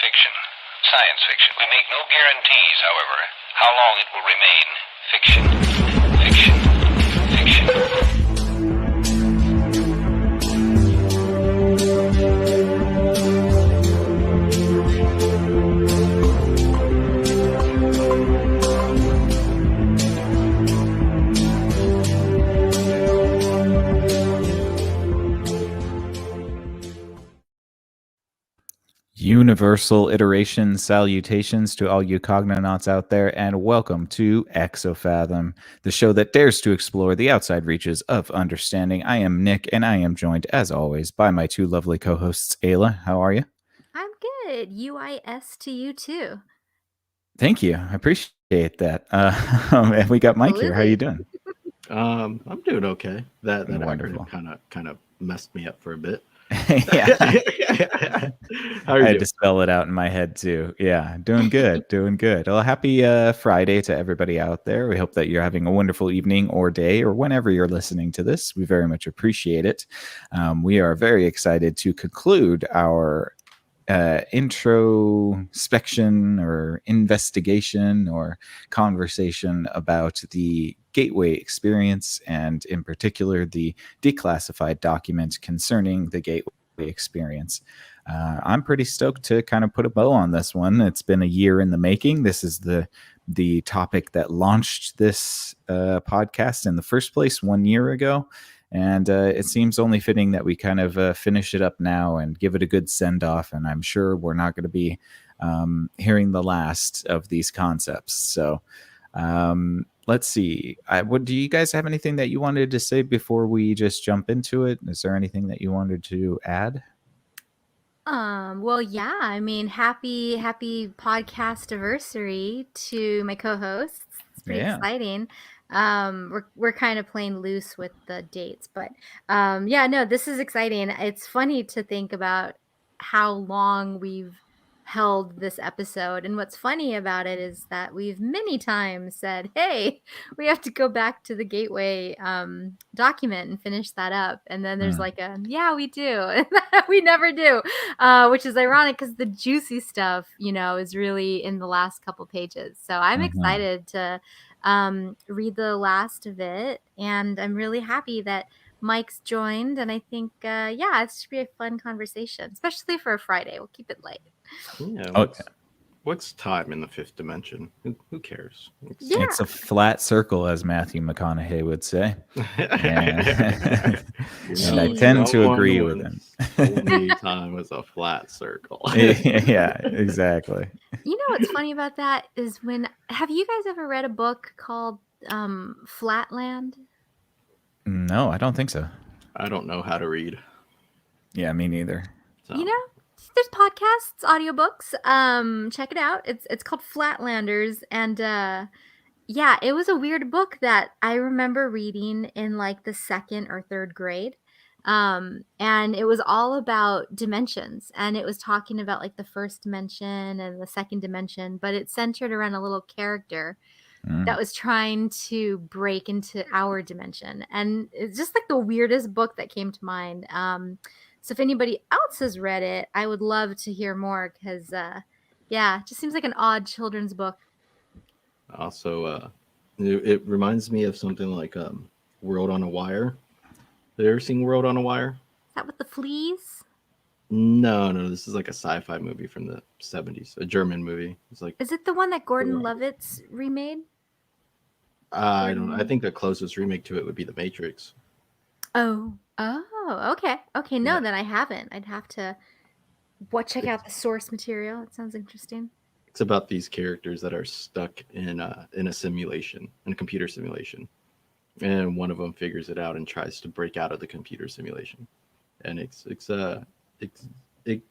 fiction. Science fiction. We make no guarantees, however, how long it will remain fiction. Fiction. Fiction. Universal iteration salutations to all you cognonauts out there, and welcome to Exofathom, the show that dares to explore the outside reaches of understanding. I am Nick, and I am joined, as always, by my two lovely co-hosts. Ayla, how are you? I'm good. UIS to you too. Thank you. I appreciate that. And we got Mike here. How you doing? I'm doing okay. That Wonderful. acronym kind of messed me up for a bit. Yeah. How are you I had doing? to spell it out in my head too. Yeah, doing good, doing good. Well, happy Friday to everybody out there. We hope that you're having a wonderful evening or day or whenever you're listening to this. We very much appreciate it. We are very excited to conclude our introspection or investigation or conversation about the Gateway experience, and in particular the declassified document concerning the Gateway experience. I'm pretty stoked to kind of put a bow on this one. It's been a year in the making. This is the topic that launched this podcast in the first place 1 year ago. And it seems only fitting that we kind of finish it up now and give it a good send off. And I'm sure we're not going to be hearing the last of these concepts. So let's see. Do you guys have anything that you wanted to say before we just jump into it? Is there anything that you wanted to add? Well, yeah, I mean, happy podcast anniversary to my co-hosts. It's pretty exciting. We're kind of playing loose with the dates, but yeah, no, this is exciting. It's funny to think about how long we've held this episode, and what's funny about it is that we've many times said, hey, we have to go back to the Gateway document and finish that up, and then there's like a yeah, we do. We never do, which is ironic because the juicy stuff, is really in the last couple pages. So I'm excited to read the last of it, and I'm really happy that Mike's joined, and I think yeah, it should be a fun conversation, especially for a Friday. We'll keep it light. Yeah. What's time in the fifth dimension? Who cares? It's a flat circle, as Matthew McConaughey would say. And I tend to agree with him. Only time was a flat circle. Yeah, exactly. You know what's funny about that is have you guys ever read a book called Flatland? No, I don't think so. I don't know how to read. Yeah, me neither. So. There's podcasts, audiobooks. Check it out. It's called Flatlanders, and yeah, it was a weird book that I remember reading in like the second or third grade. And it was all about dimensions, and it was talking about like the first dimension and the second dimension, but it centered around a little character that was trying to break into our dimension. And it's just like the weirdest book that came to mind. So if anybody else has read it, I would love to hear more, because yeah, it just seems like an odd children's book. Also, it reminds me of something like World on a Wire. Have you ever seen World on a Wire? Is that with the fleas? No, this is like a sci-fi movie from the 70s, a German movie. It's like, is it the one that Gordon Levitt's remade? I don't know. I think the closest remake to it would be The Matrix. Oh, okay. No, then I haven't. I'd have to check out the source material. It sounds interesting. It's about these characters that are stuck in a simulation, in a computer simulation, and one of them figures it out and tries to break out of the computer simulation. And it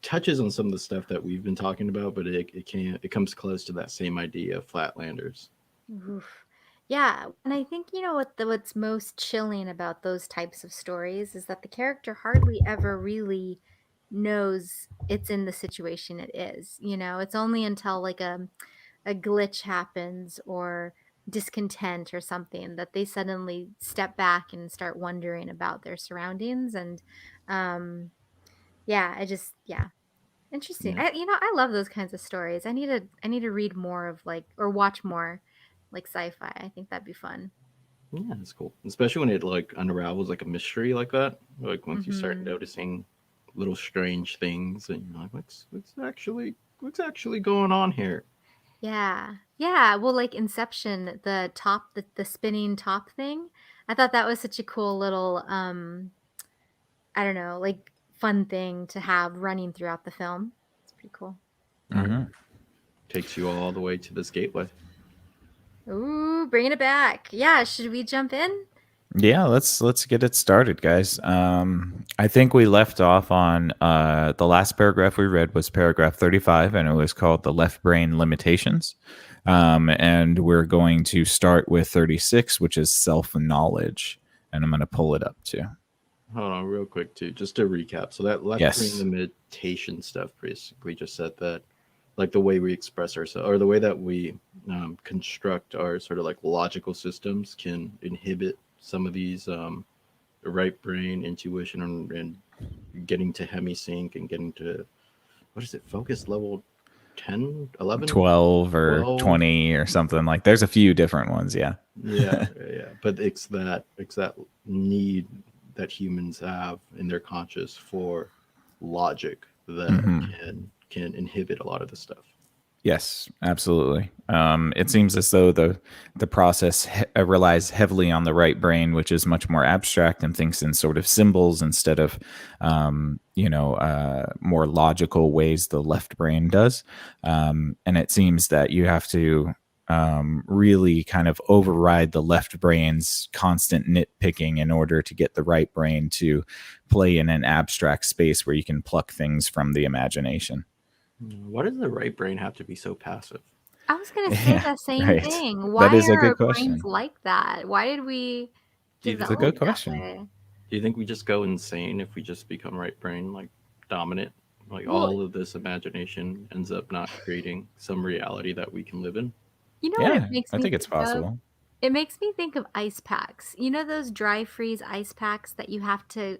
touches on some of the stuff that we've been talking about, but it comes close to that same idea of Flatlanders. Oof. Yeah, and I think what's most chilling about those types of stories is that the character hardly ever really knows it's in the situation it is. It's only until like a glitch happens or discontent or something that they suddenly step back and start wondering about their surroundings. And yeah, Interesting. Yeah. I love those kinds of stories. I need to read more of like or watch more like sci-fi. I think that'd be fun. Yeah, it's cool, especially when it like unravels like a mystery like that. Like once you start Mhm. noticing little strange things, and you're like, what's actually going on here? Yeah. Yeah, well like Inception, the spinning top thing. I thought that was such a cool little I don't know, like fun thing to have running throughout the film. It's pretty cool. Yeah. Hmm. Takes you all the way to this gateway. Ooh, bringing it back. Yeah, should we jump in? Yeah, let's get it started, guys. I think we left off on the last paragraph we read was paragraph 35, and it was called the left brain limitations. And we're going to start with 36, which is self-knowledge. And I'm going to pull it up too. Hold on, real quick too, just to recap. So that left brain Yes. limitation stuff basically just said that, like the way we express ourselves or the way that we construct our sort of like logical systems can inhibit some of these right brain intuition and getting to hemisync and getting to what is it, focus level 10, 11, 12 or 12. 20 or something like there's a few different ones. Yeah. Yeah. But it's that need that humans have in their conscious for logic that Mhm. can inhibit a lot of the stuff. Yes, absolutely. It seems as though the process relies heavily on the right brain, which is much more abstract and thinks in sort of symbols instead of, more logical ways the left brain does. And it seems that you have to really kind of override the left brain's constant nitpicking in order to get the right brain to play in an abstract space where you can pluck things from the imagination. Why does the right brain have to be so passive? I was gonna say Yeah, the same right. thing. That Why is a are good our brains question. like that? Why did we Do you It's a develop good that question. way? do you think we just go insane if we just become right brain like dominant? Like Well, all of this imagination ends up not creating some reality that we can live in? you know what it Yeah, makes I me think it's think of? possible. It makes me think of ice packs. You know those dry freeze ice packs that you have to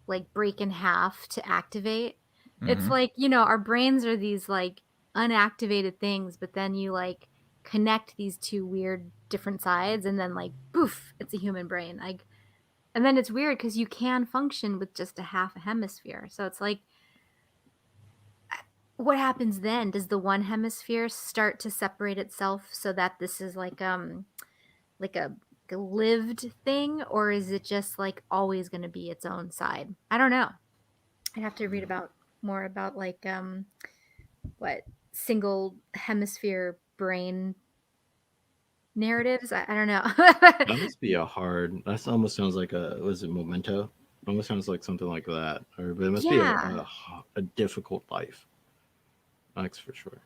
like break in half to activate? It's Hmm. like, our brains are these like unactivated things, but then you like connect these two weird different sides and then like poof, it's a human brain. Like and then it's weird because you can function with just a half a hemisphere. So it's like what happens then? Does the one hemisphere start to separate itself so that this is like a lived thing, or is it just like always going to be its own side? I don't know. I'd have to read about more about like what single hemisphere brain narratives. I don't know. That must be a hard. That almost sounds like was it Memento? Almost sounds like something like that. Or but it must be a, Yeah. a difficult life. That's for sure.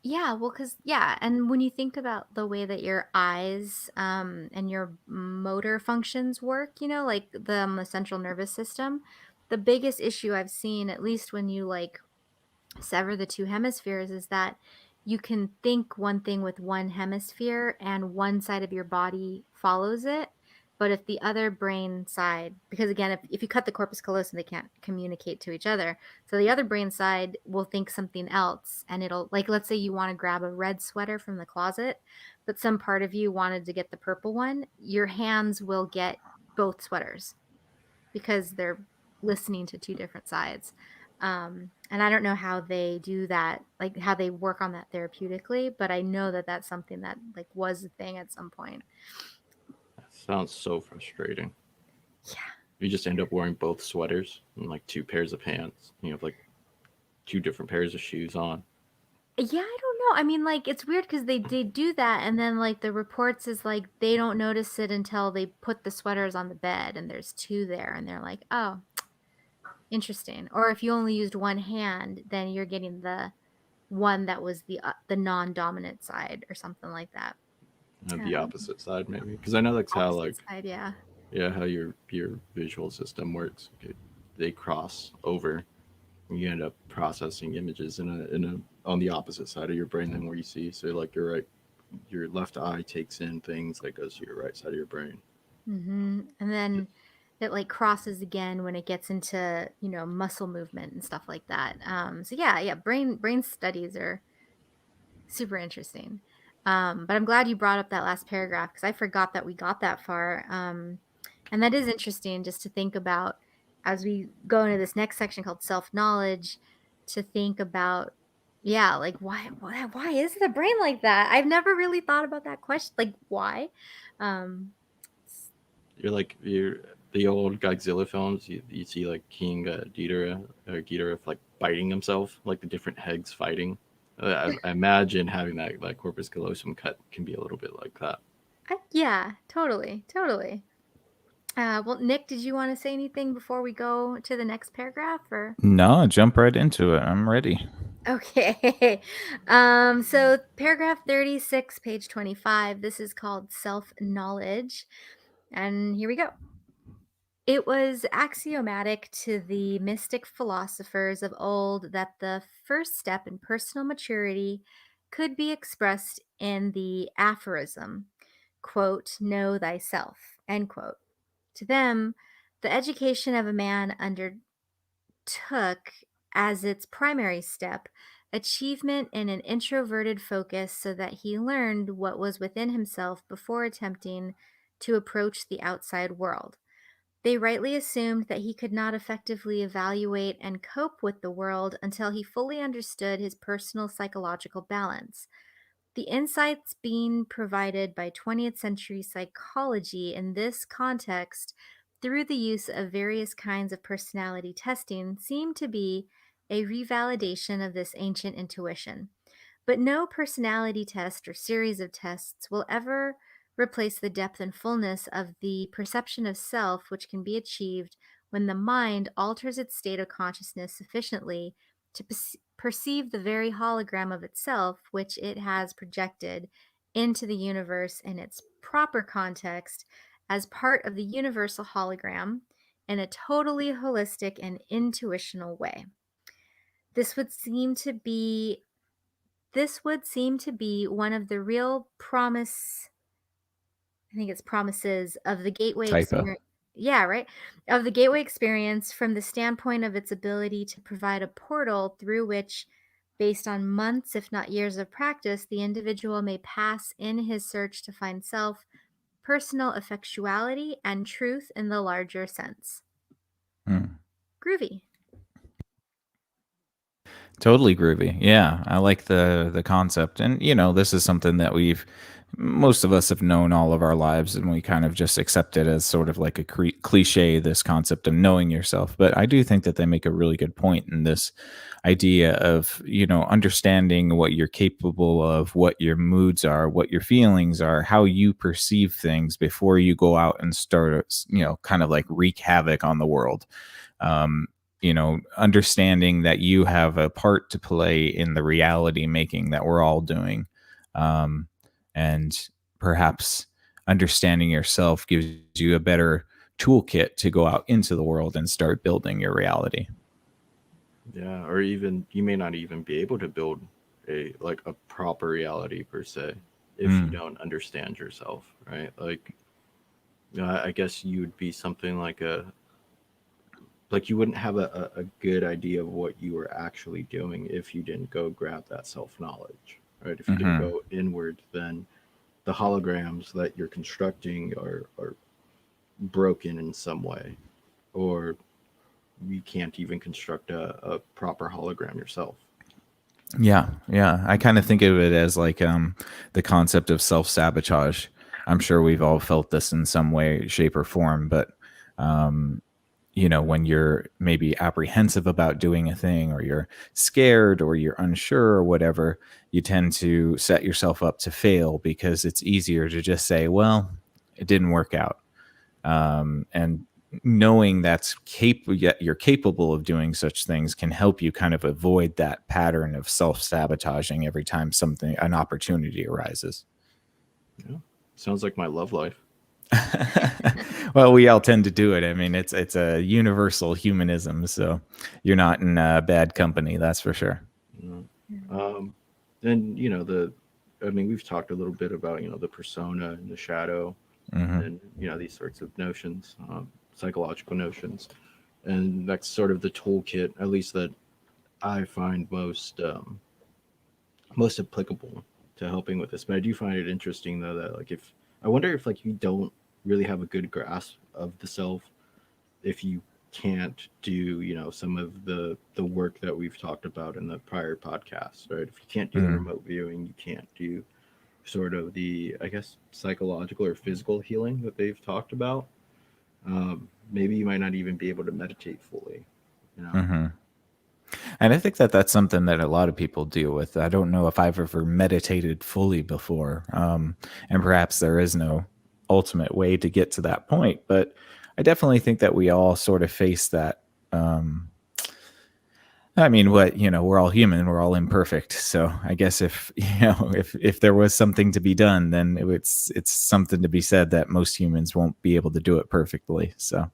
Yeah, well, because, yeah, and when you think about the way that your eyes and your motor functions work, like the central nervous system, the biggest issue I've seen, at least when you like sever the two hemispheres, is that you can think one thing with one hemisphere and one side of your body follows it. But if the other brain side, because again, if you cut the corpus callosum, they can't communicate to each other. So the other brain side will think something else. And it'll, like, let's say you want to grab a red sweater from the closet, but some part of you wanted to get the purple one. Your hands will get both sweaters because they're listening to two different sides. And I don't know how they do that, like how they work on that therapeutically, but I know that that's something that like was a thing at some point. That sounds so frustrating. Yeah. You just end up wearing both sweaters and like two pairs of pants. You have like two different pairs of shoes on. Yeah, I don't know. I mean, like it's weird because they do that, and then like the reports is like they don't notice it until they put the sweaters on the bed, and there's two there, and they're like, oh, interesting. Or if you only used one hand, then you're getting the one that was the non-dominant side or something like that. The Um, opposite side maybe, because I know that's how Opposite like side, yeah. yeah how your visual system works. Okay, they cross over. And you end up processing images in a on the opposite side of your brain than where you see. So like your left eye takes in things that goes to your right side of your brain. And then it like crosses again when it gets into, muscle movement and stuff like that. So yeah, brain studies are super interesting. But I'm glad you brought up that last paragraph because I forgot that we got that far. And that is interesting just to think about as we go into this next section called self-knowledge, to think about, yeah, like why is the brain like that? I've never really thought about that question. Like why? Um, You're the old Godzilla films. You see like King Ghidorah like biting himself, like the different heads fighting. I imagine having that like corpus callosum cut can be a little bit like that. yeah, totally. Well, Nick, did you want to say anything before we go to the next paragraph, or? No, jump right into it. I'm ready. Okay. So paragraph 36, page 25, this is called self-knowledge. And here we go. It was axiomatic to the mystic philosophers of old that the first step in personal maturity could be expressed in the aphorism, quote, know thyself, end quote. To them, the education of a man undertook as its primary step achievement in an introverted focus so that he learned what was within himself before attempting to approach the outside world. They rightly assumed that he could not effectively evaluate and cope with the world until he fully understood his personal psychological balance. The insights being provided by 20th century psychology in this context through the use of various kinds of personality testing seem to be a revalidation of this ancient intuition. But no personality test or series of tests will ever replace the depth and fullness of the perception of self which can be achieved when the mind alters its state of consciousness sufficiently to perceive the very hologram of itself which it has projected into the universe in its proper context as part of the universal hologram in a totally holistic and intuitional way. This would seem to be one of the real promises of the gateway Typo. experience. Yeah, right. Of the gateway experience from the standpoint of its ability to provide a portal through which, based on months, if not years of practice, the individual may pass in his search to find self, personal effectuality, and truth in the larger sense. Groovy. Totally groovy. Yeah, I like the concept. And this is something that most of us have known all of our lives, and we kind of just accept it as sort of like a cliche, this concept of knowing yourself. But I do think that they make a really good point in this idea of, understanding what you're capable of, what your moods are, what your feelings are, how you perceive things before you go out and start, kind of like wreak havoc on the world. Understanding that you have a part to play in the reality making that we're all doing. And perhaps understanding yourself gives you a better toolkit to go out into the world and start building your reality. Yeah, or even you may not even be able to build a proper reality per se if you don't understand yourself, right? Like, I guess you would be something like you wouldn't have a good idea of what you were actually doing if you didn't go grab that self-knowledge, right? If you didn't go inward, then the holograms that you're constructing are broken in some way, or you can't even construct a proper hologram yourself. Yeah. I kind of think of it as like the concept of self-sabotage. I'm sure we've all felt this in some way, shape, or form, but when you're maybe apprehensive about doing a thing, or you're scared, or you're unsure, or whatever, you tend to set yourself up to fail because it's easier to just say, well, it didn't work out. And knowing you're capable of doing such things can help you kind of avoid that pattern of self-sabotaging every time an opportunity arises. Yeah. Sounds like my love life. Well, we all tend to do it. I mean, it's a universal humanism, so you're not in bad company, that's for sure. And we've talked a little bit about the persona and the shadow, and these sorts of notions. psychological notions, and that's sort of the toolkit, at least that I find most applicable to helping with this. But I do find it interesting though that like if I wonder if like you don't really have a good grasp of the self, if you can't do some of the work that we've talked about in the prior podcasts, right? If you can't do the remote viewing, you can't do sort of the, I guess, psychological or physical healing that they've talked about. Maybe you might not even be able to meditate fully, And I think that that's something that a lot of people deal with. I don't know if I've ever meditated fully before. And perhaps there is no ultimate way to get to that point. But I definitely think that we all sort of face that. I mean, we're all human, we're all imperfect. So I guess if there was something to be done, then it's something to be said that most humans won't be able to do it perfectly. So.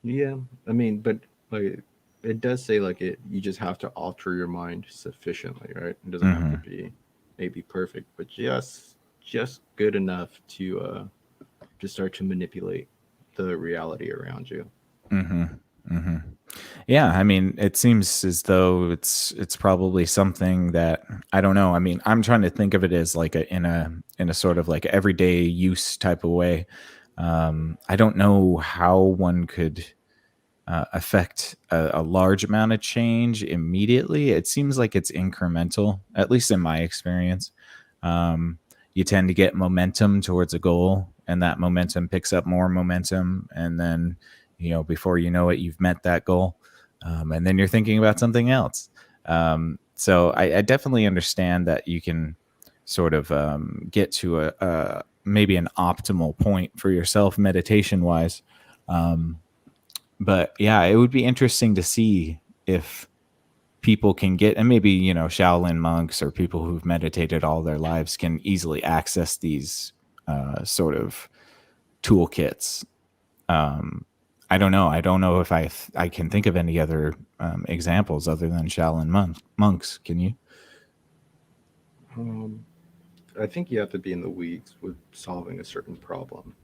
Yeah, I mean, but like it does say like you just have to alter your mind sufficiently, right? It doesn't have to be maybe perfect, but just good enough to start to manipulate the reality around you. Yeah, I mean, it seems as though it's probably something that I don't know. I mean, I'm trying to think of it as like in a sort of like everyday use type of way. I don't know how one could affect a large amount of change immediately. It seems like it's incremental, at least in my experience. You tend to get momentum towards a goal, and that momentum picks up more momentum, and then before you know it, you've met that goal, and then you're thinking about something else. So I definitely understand that you can sort of get to a maybe an optimal point for yourself meditation wise. But yeah, it would be interesting to see if people can get, and maybe, Shaolin monks or people who've meditated all their lives can easily access these sort of toolkits. I don't know. I don't know if I can think of any other examples other than Shaolin monks. Can you? I think you have to be in the weeds with solving a certain problem,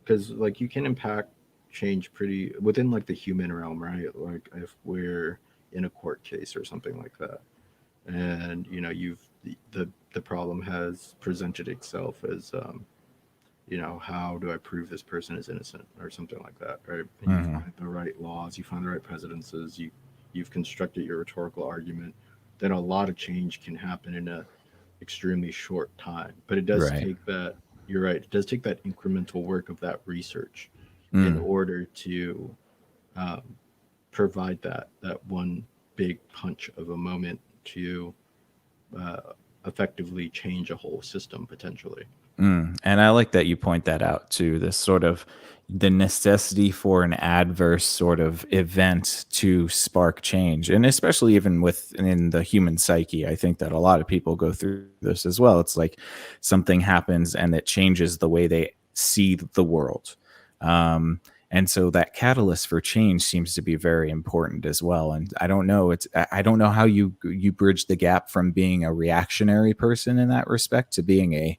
because like you can impact change pretty within like the human realm, right? Like if we're in a court case or something like that, and you've the problem has presented itself as how do I prove this person is innocent or something like that, right? And you find the right laws, you find the right precedences, you've constructed your rhetorical argument, then a lot of change can happen in a extremely short time. But it does take that, you're right, it does take that incremental work of that research in order to provide that one big punch of a moment to effectively change a whole system potentially. And I like that you point that out too, this sort of the necessity for an adverse sort of event to spark change. And especially even within the human psyche, I think that a lot of people go through this as well. It's like something happens and it changes the way they see the world. And so that catalyst for change seems to be very important as well. And I don't know, I don't know how you bridge the gap from being a reactionary person in that respect to being a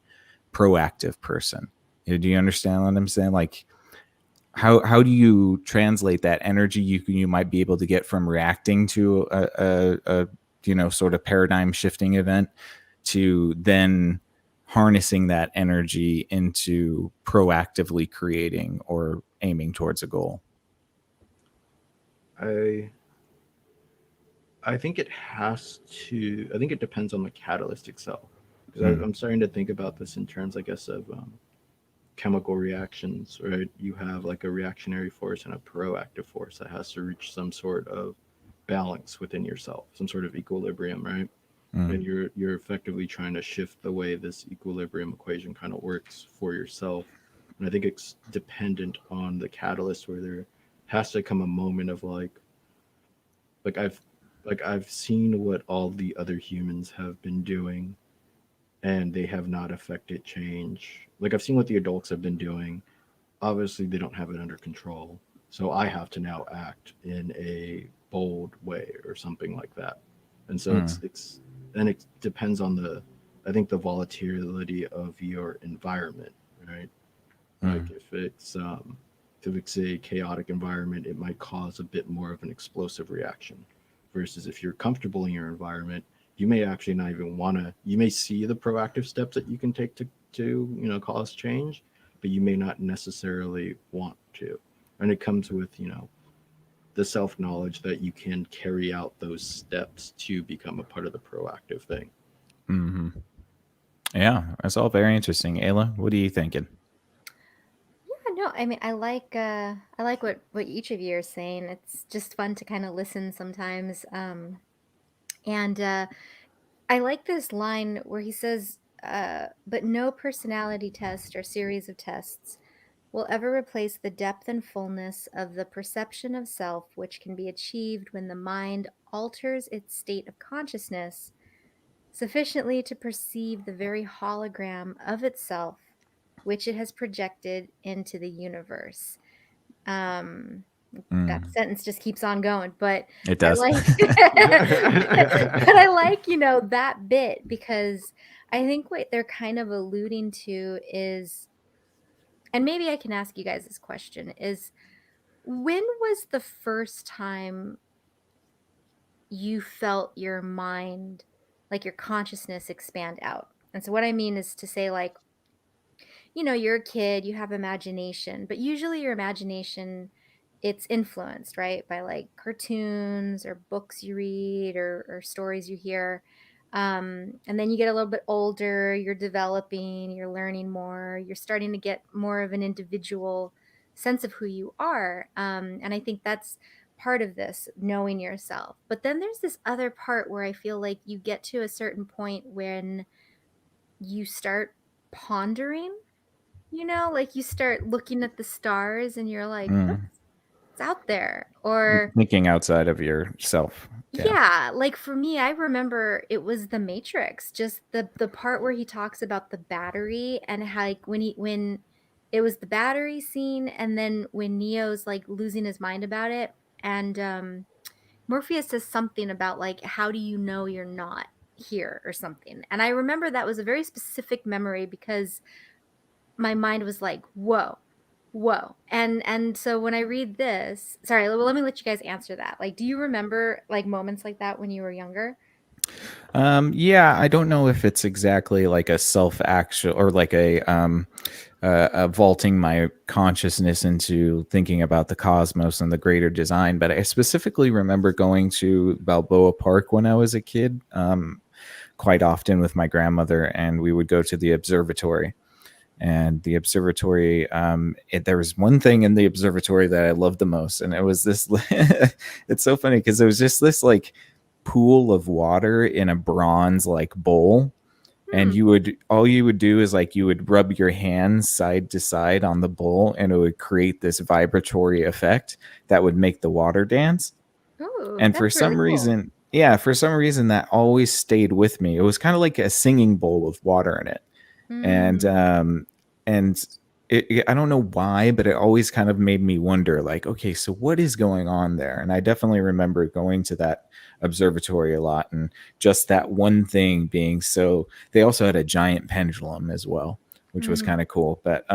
proactive person. Do you understand what I'm saying? Like, how do you translate that energy you might be able to get from reacting to a sort of paradigm shifting event to then harnessing that energy into proactively creating or aiming towards a goal? I think it has to. I think it depends on the catalyst itself. Because I'm starting to think about this in terms, I guess, of chemical reactions. Right, you have like a reactionary force and a proactive force that has to reach some sort of balance within yourself, some sort of equilibrium, right? And you're effectively trying to shift the way this equilibrium equation kind of works for yourself. And I think it's dependent on the catalyst, where there has to come a moment of like I've seen what all the other humans have been doing, and they have not affected change. Like I've seen what the adults have been doing. Obviously, they don't have it under control, so I have to now act in a bold way or something like that. And so it depends on I think the volatility of your environment, right? Like if it's a chaotic environment, it might cause a bit more of an explosive reaction. Versus if you're comfortable in your environment, you may actually not even want to. You may see the proactive steps that you can take to cause change, but you may not necessarily want to. And it comes with the self knowledge that you can carry out those steps to become a part of the proactive thing. Mm-hmm. Yeah, that's all very interesting. Ayla, what are you thinking? Yeah, no, I mean, I like what each of you are saying. It's just fun to kind of listen sometimes. And I like this line where he says, "But no personality test or series of tests will ever replace the depth and fullness of the perception of self, which can be achieved when the mind alters its state of consciousness sufficiently to perceive the very hologram of itself, which it has projected into the universe." Um, that Mm, sentence just keeps on going, but it I does. like, but I like, that bit because I think what they're kind of alluding to is, and maybe I can ask you guys this question, is when was the first time you felt your mind, like your consciousness expand out? And so what I mean is to say, like, you're a kid, you have imagination, but usually your imagination, it's influenced, right, by like cartoons or books you read or stories you hear. And then you get a little bit older, you're developing, you're learning more, you're starting to get more of an individual sense of who you are. And I think that's part of this, knowing yourself. But then there's this other part where I feel like you get to a certain point when you start pondering, like you start looking at the stars and you're like, Mm, what's out there? Or thinking outside of yourself. Yeah. yeah, like for me, I remember it was The Matrix, just the part where he talks about the battery and how like when it was the battery scene and then when Neo's like losing his mind about it and Morpheus says something about like how do you know you're not here or something. And I remember that was a very specific memory because my mind was like, whoa, whoa. And so when I read this, sorry, let me let you guys answer that. Like, do you remember like moments like that when you were younger? Yeah, I don't know if it's exactly like a self-actual or like a vaulting my consciousness into thinking about the cosmos and the greater design, but I specifically remember going to Balboa Park when I was a kid, quite often with my grandmother, and we would go to the observatory. And the observatory, there was one thing in the observatory that I loved the most, and it was this. It's so funny because it was just this like pool of water in a bronze like bowl, and all you would do is like you would rub your hands side to side on the bowl, and it would create this vibratory effect that would make the water dance. Oh, And for that's really some cool. reason, yeah, for some reason that always stayed with me. It was kind of like a singing bowl with water in it, and Mm, and I don't know why, but it always kind of made me wonder, like, okay, so what is going on there? And I definitely remember going to that observatory a lot, and just that one thing being so. They also had a giant pendulum as well, which was mm, kind of cool. But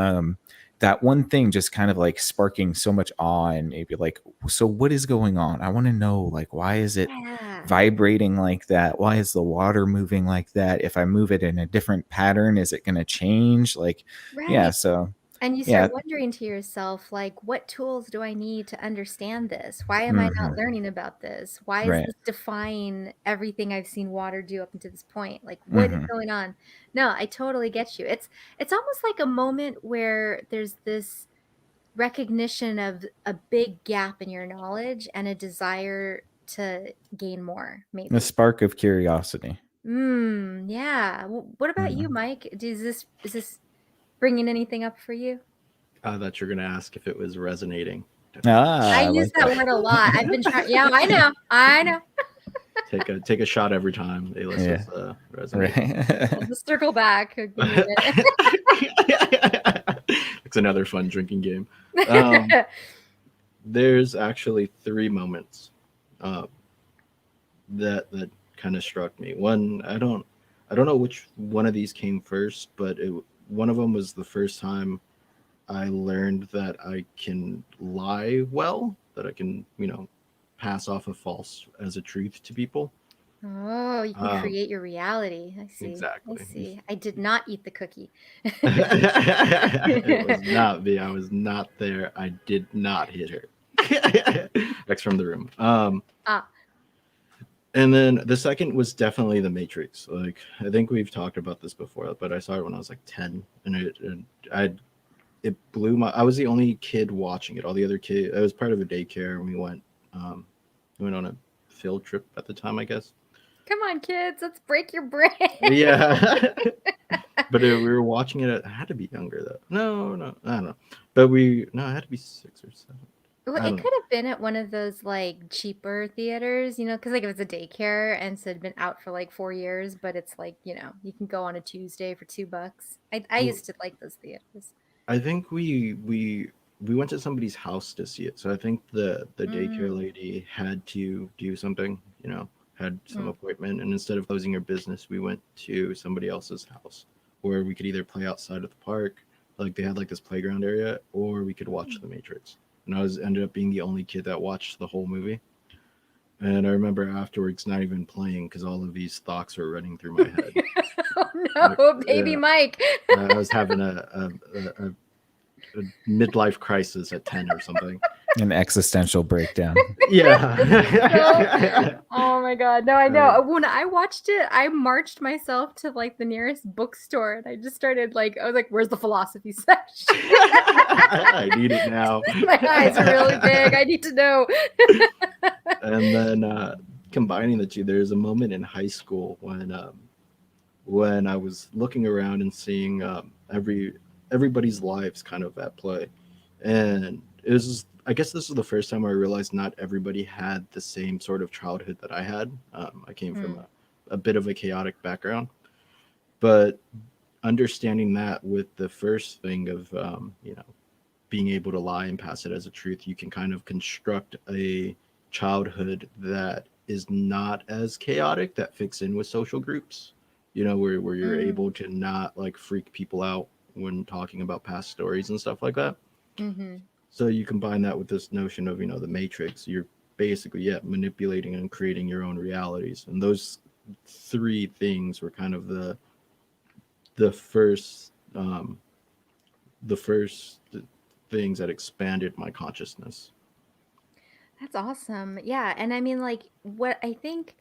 that one thing just kind of like sparking so much awe and maybe like, so what is going on? I want to know, like, why is it yeah, vibrating like that? Why is the water moving like that? If I move it in a different pattern, is it going to change? Like, yeah, right. so And you yeah. start wondering to yourself, like, what tools do I need to understand this? Why am I not Hmm. learning about this? Why is Right. this defying everything I've seen water do up until this point? Like, what is Hmm. going on? No, I totally get you. It's almost like a moment where there's this recognition of a big gap in your knowledge and a desire to gain more, A maybe. spark of curiosity. Yeah. What about you, Hmm. Mike? Is this bringing anything up for you? That you're gonna ask if it was resonating. I Ah, I use like that word a lot. I've been trying. Yeah, I know. I know. Take a shot every time Ayla yeah. says resonate. I'll Right. just circle back. Give me a It's another fun drinking game. minute. There's actually three moments uh, that kind of struck me. One, I don't know which one of these came first, but one of them was the first time I learned that I can lie well, that I can, pass off a false as a truth to people. Oh, you can Um, create your reality. I see. I exactly. see. I did not eat the cookie. It was not me. I was not there. I did not hit her. X from the room. Ah, And then the second was definitely The Matrix. Like, I think we've talked about this before, but I saw it when I was like 10, and it blew my. I was the only kid watching it. All the other kids. I was part of a daycare, and we went on a field trip at the time, I guess. come on, kids. Let's break your brain. Yeah. But we were watching it. I had to be younger though. No, I don't know. But I had to be 6 or 7. Well, I it don't know. could have been at one of those like cheaper theaters, because like it was a daycare and so it'd been out for like 4 years, but it's like, you can go on a Tuesday for $2. I Well, used to like those theaters. I think we went to somebody's house to see it. So I think the daycare Mm, lady had to do something, had some mm. appointment, and instead of closing her business, we went to somebody else's house where we could either play outside of the park, like they had like this playground area, or we could watch The Matrix. And I was ended up being the only kid that watched the whole movie. And I remember afterwards not even playing because all of these thoughts were running through my head. Oh Like, no, baby yeah, Mike. I was having a midlife crisis at 10 or something. An existential breakdown. Yeah. Oh my God. No, I know. When I watched it, I marched myself to like the nearest bookstore and I just started like, I was like, where's the philosophy section? I need it now. My eyes are really big. I need to know. And then combining the two, there's a moment in high school when I was looking around and seeing everybody's lives kind of at play, and I guess this was the first time I realized not everybody had the same sort of childhood that I had. I came from a bit of a chaotic background, but understanding that with the first thing of being able to lie and pass it as a truth, you can kind of construct a childhood that is not as chaotic, that fits in with social groups, where you're able to not like freak people out when talking about past stories and stuff like that. Mm-hmm. So you combine that with this notion of, the Matrix, you're basically, manipulating and creating your own realities. And those three things were kind of the first the first things that expanded my consciousness. That's awesome. Yeah. And I mean, like, what I think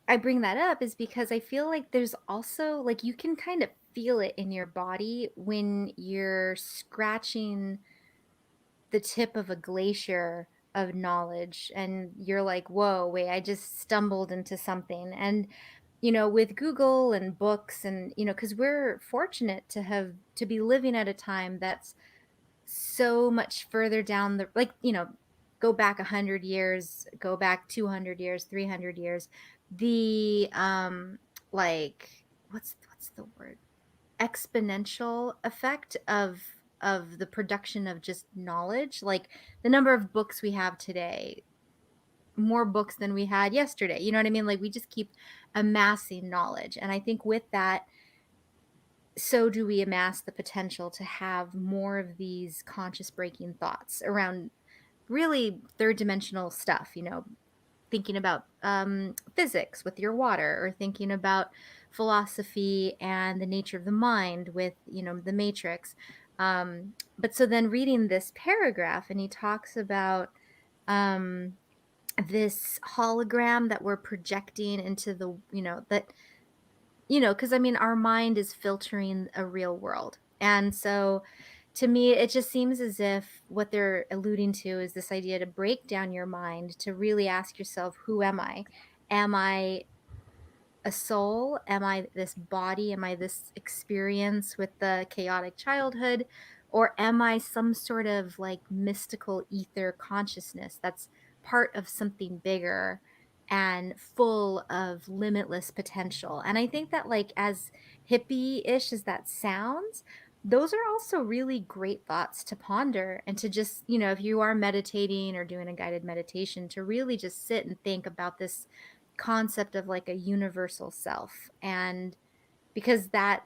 I bring that up is because I feel like there's also, like, you can kind of feel it in your body when you're scratching the tip of a glacier of knowledge and you're like, whoa, wait, I just stumbled into something. And, with Google and books and, because we're fortunate to be living at a time that's so much further down the, like, go back 100 years, go back 200 years, 300 years, the like what's the word, exponential effect of the production of just knowledge, like the number of books we have today, more books than we had yesterday, you know what I mean, like we just keep amassing knowledge, and I think with that, so do we amass the potential to have more of these conscious breaking thoughts around really third dimensional stuff, thinking about physics with your water, or thinking about philosophy and the nature of the mind with, the Matrix. But so then reading this paragraph, and he talks about um, this hologram that we're projecting into the, that because I mean, our mind is filtering a real world. And so to me, it just seems as if what they're alluding to is this idea to break down your mind, to really ask yourself, who am I? Am I a soul? Am I this body? Am I this experience with the chaotic childhood? Or am I some sort of like mystical ether consciousness that's part of something bigger and full of limitless potential? And I think that, like, as hippie-ish as that sounds, those are also really great thoughts to ponder, and to just, if you are meditating or doing a guided meditation, to really just sit and think about this concept of like a universal self. And because that,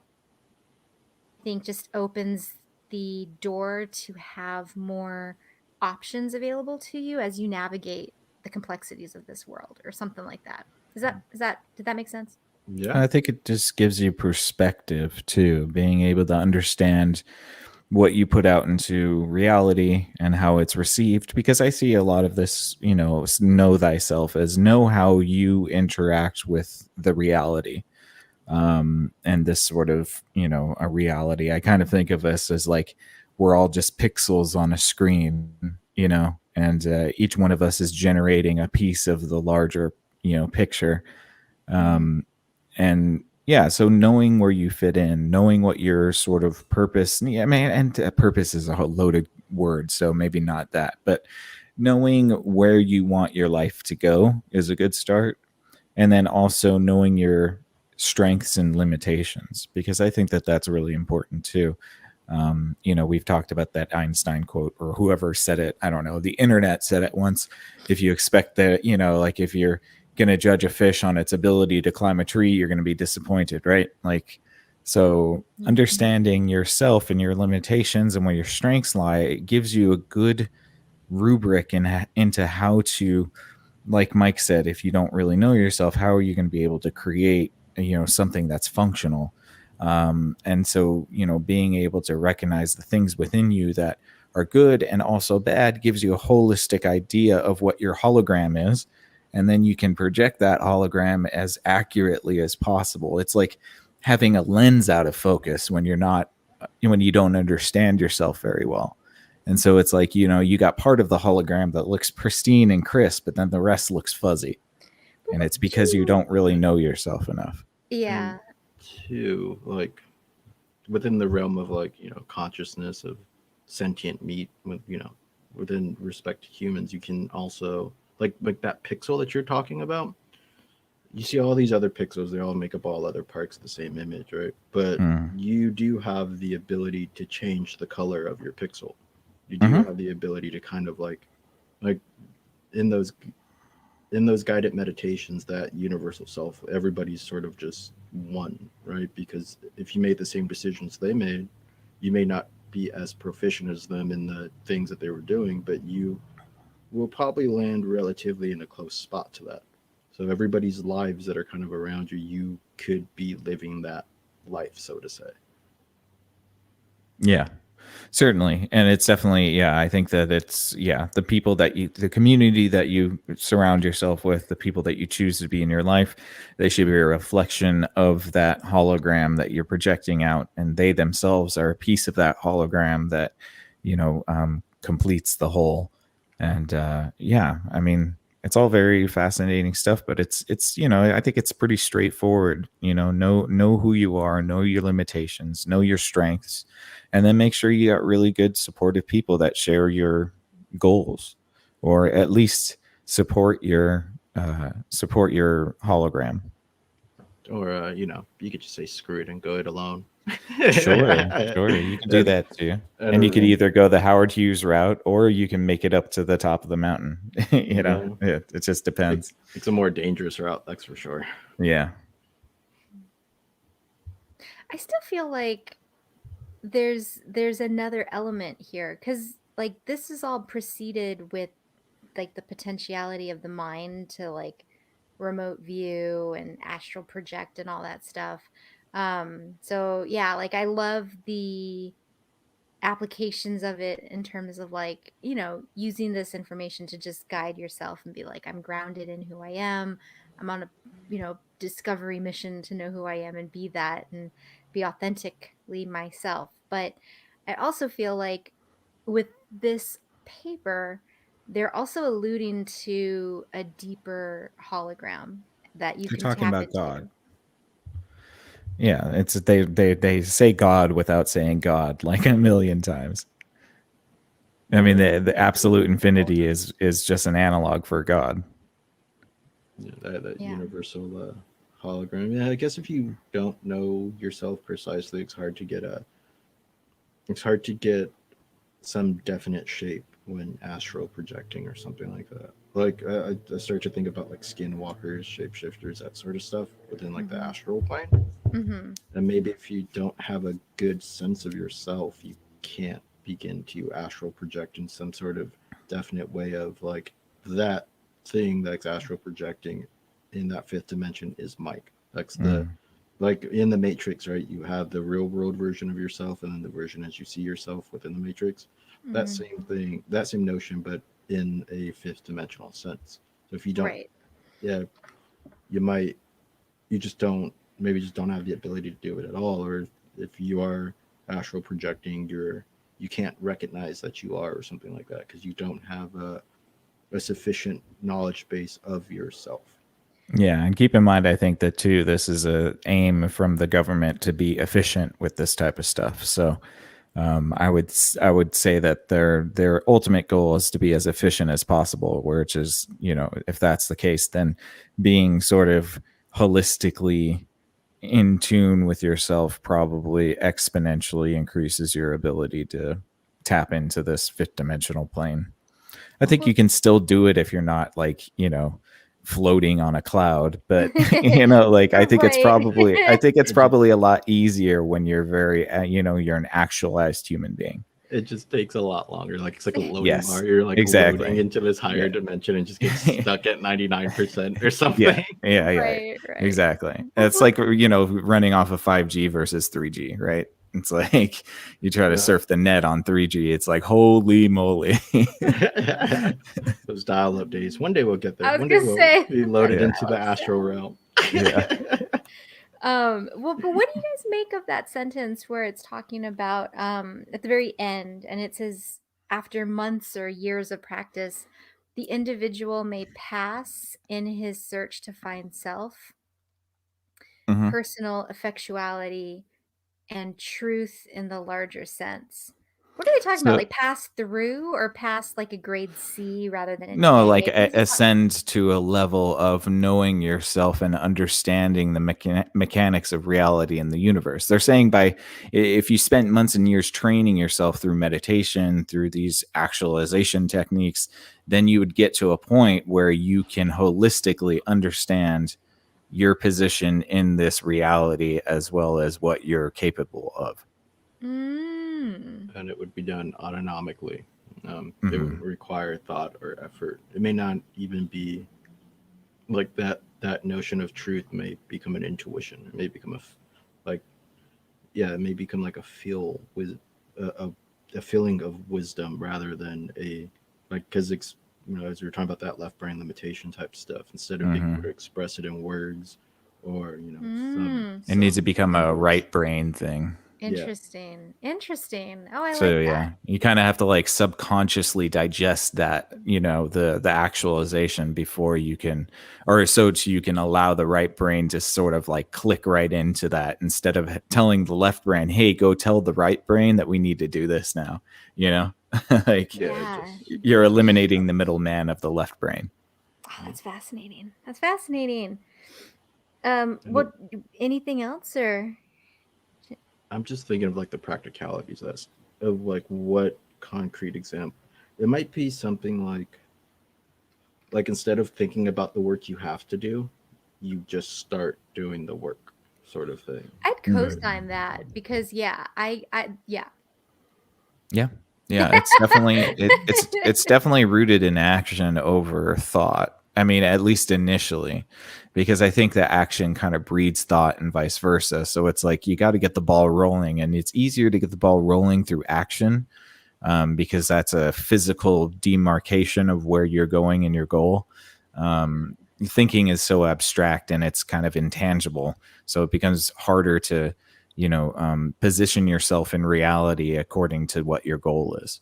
I think, just opens the door to have more options available to you as you navigate the complexities of this world, or something like that. Did that make sense? Yeah. I think it just gives you perspective too, being able to understand what you put out into reality and how it's received. Because I see a lot of this, know thyself as know how you interact with the reality. And this sort of, a reality. I kind of think of us as like we're all just pixels on a screen, and each one of us is generating a piece of the larger, picture. And yeah, so knowing where you fit in, knowing what your sort of purpose, I mean, and purpose is a loaded word, so maybe not that, but knowing where you want your life to go is a good start. And then also knowing your strengths and limitations, because I think that that's really important too. We've talked about that Einstein quote, or whoever said it. I don't know. The internet said it once. If you expect that, like if you're going to judge a fish on its ability to climb a tree, you're going to be disappointed, right? Like, so understanding yourself and your limitations and where your strengths lie, it gives you a good rubric into how to, like Mike said, if you don't really know yourself, how are you going to be able to create, something that's functional? And so, being able to recognize the things within you that are good and also bad gives you a holistic idea of what your hologram is. And then you can project that hologram as accurately as possible. It's like having a lens out of focus when you don't understand yourself very well. And so it's like, you got part of the hologram that looks pristine and crisp, but then the rest looks fuzzy. And it's because you don't really know yourself enough. Yeah. Two, like within the realm of like, consciousness of sentient meat, with, within respect to humans, you can also like that pixel that you're talking about. You see all these other pixels, they all make up all other parts of the same image, right? But you do have the ability to change the color of your pixel. You do have the ability to kind of like in those guided meditations, that universal self, everybody's sort of just one, right? Because if you made the same decisions they made, you may not be as proficient as them in the things that they were doing, but you will probably land relatively in a close spot to that. So everybody's lives that are kind of around you, you could be living that life, so to say. Yeah, certainly. And it's definitely, I think that it's, the people the community that you surround yourself with, the people that you choose to be in your life, they should be a reflection of that hologram that you're projecting out. And they themselves are a piece of that hologram that, completes the whole. And I mean, it's all very fascinating stuff, but it's I think it's pretty straightforward. Know who you are, know your limitations, know your strengths, and then make sure you got really good supportive people that share your goals, or at least support your hologram. Or you could just say screw it and go it alone. Sure, you can do that too. And you could either go the Howard Hughes route, or you can make it up to the top of the mountain. It just depends. It's a more dangerous route, that's for sure. Yeah. I still feel like there's another element here, because like this is all preceded with like the potentiality of the mind to like remote view and astral project and all that stuff. So yeah, like I love the applications of it in terms of like, using this information to just guide yourself and be like, I'm grounded in who I am. I'm on a, discovery mission to know who I am and be that and be authentically myself. But I also feel like with this paper, they're also alluding to a deeper hologram that you They're can talking tap about into. God. Yeah, it's they say God without saying God like a million times. I mean, the absolute infinity is just an analog for God. Yeah, that universal hologram. Yeah, I guess if you don't know yourself precisely, it's hard to get some definite shape when astral projecting or something like that. Like I start to think about like skinwalkers, shapeshifters, that sort of stuff within like the astral plane. And maybe if you don't have a good sense of yourself, you can't begin to astral project in some sort of definite way of like that thing that's astral projecting in that fifth dimension is Mike. That's the like in the Matrix, right? You have the real world version of yourself and then the version as you see yourself within the Matrix. That same thing, that same notion, but in a fifth dimensional sense. So if you don't, yeah, you just don't, maybe just don't have the ability to do it at all. Or if you are astral projecting, you can't recognize that you are or something like that because you don't have a sufficient knowledge base of yourself. Yeah, and keep in mind, I think that too, this is a aim from the government to be efficient with this type of stuff. So I would say that their ultimate goal is to be as efficient as possible, which is, if that's the case, then being sort of holistically in tune with yourself probably exponentially increases your ability to tap into this fifth dimensional plane. I think you can still do it if you're not like, floating on a cloud, but like I think it's probably a lot easier when you're very you're an actualized human being. It just takes a lot longer. Like it's like a loading bar. You're like loading into this higher dimension and just get stuck at 99% or something. Yeah. Right. Exactly. It's like running off of 5G versus 3G, right? It's like you try to surf the net on 3G. It's like, holy moly. Those dial-up days. One day we'll get there. One day we'll be loaded into the astral realm. Well, but what do you guys make of that sentence where it's talking about at the very end, and it says, after months or years of practice, the individual may pass in his search to find self, personal effectuality, and truth in the larger sense. What are they talking about? Like pass through or pass like a grade C rather than an A? Like ascend to a level of knowing yourself and understanding the mechanics of reality in the universe. They're saying if you spent months and years training yourself through meditation, through these actualization techniques, then you would get to a point where you can holistically understand your position in this reality as well as what you're capable of. And it would be done autonomically. It would require thought or effort. It may not even be like that notion of truth may become an intuition. It may become it may become like a feel with a feeling of wisdom rather than because as we were talking about that left brain limitation type stuff, instead of being able to express it in words or it needs to become a right brain thing. Interesting. Oh, I like that. You kind of have to like subconsciously digest that, the actualization before you can, so you can allow the right brain to sort of like click right into that instead of telling the left brain, hey, go tell the right brain that we need to do this now, you're eliminating the middleman of the left brain. Oh, that's fascinating. What, anything else or? I'm just thinking of like the practicalities of like what concrete example. It might be something like instead of thinking about the work you have to do, you just start doing the work, sort of thing. I'd co-sign that because It's definitely it's definitely rooted in action over thought. I mean, at least initially, because I think that action kind of breeds thought and vice versa. So it's like you got to get the ball rolling, and it's easier to get the ball rolling through action because that's a physical demarcation of where you're going and your goal. Thinking is so abstract and it's kind of intangible. So it becomes harder to, position yourself in reality according to what your goal is.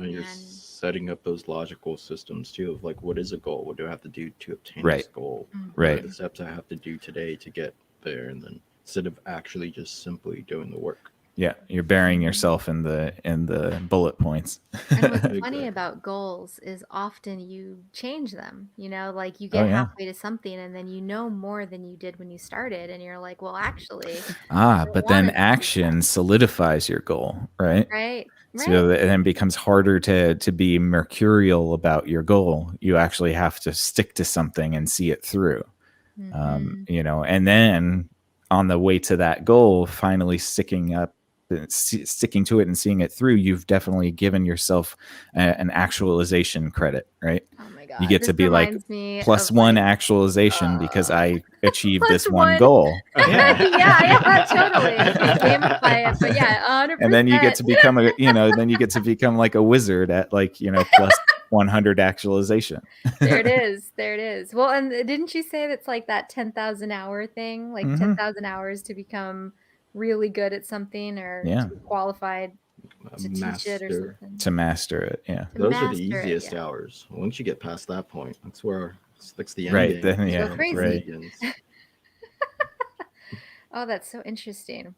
You're setting up those logical systems too of like, what is a goal? What do I have to do to obtain this goal? What are the steps I have to do today to get there? And then instead of actually just simply doing the work. Yeah, you're burying yourself in the bullet points. And what's funny about goals is often you change them, like you get halfway to something and then you know more than you did when you started and you're like, well, actually. But then action solidifies your goal, right? Right. So it then becomes harder to be mercurial about your goal. You actually have to stick to something and see it through, and then on the way to that goal, finally sticking up sticking to it and seeing it through, you've definitely given yourself an actualization credit, right? Oh my God. You get This to be like reminds me plus of, one like, actualization because I achieved plus this one one. goal. Yeah, totally. Gamify it, but yeah, 100%. And then you get to become like a wizard at like, plus 100 actualization. There it is. Well, and didn't you say that's like that 10,000 hour thing, like 10,000 hours to become really good at something, or to be qualified to teach it or something? To master it, yeah. Those are the easiest hours. Once you get past that point, that's the end right game. then, yeah, go crazy. right. Oh, that's so interesting.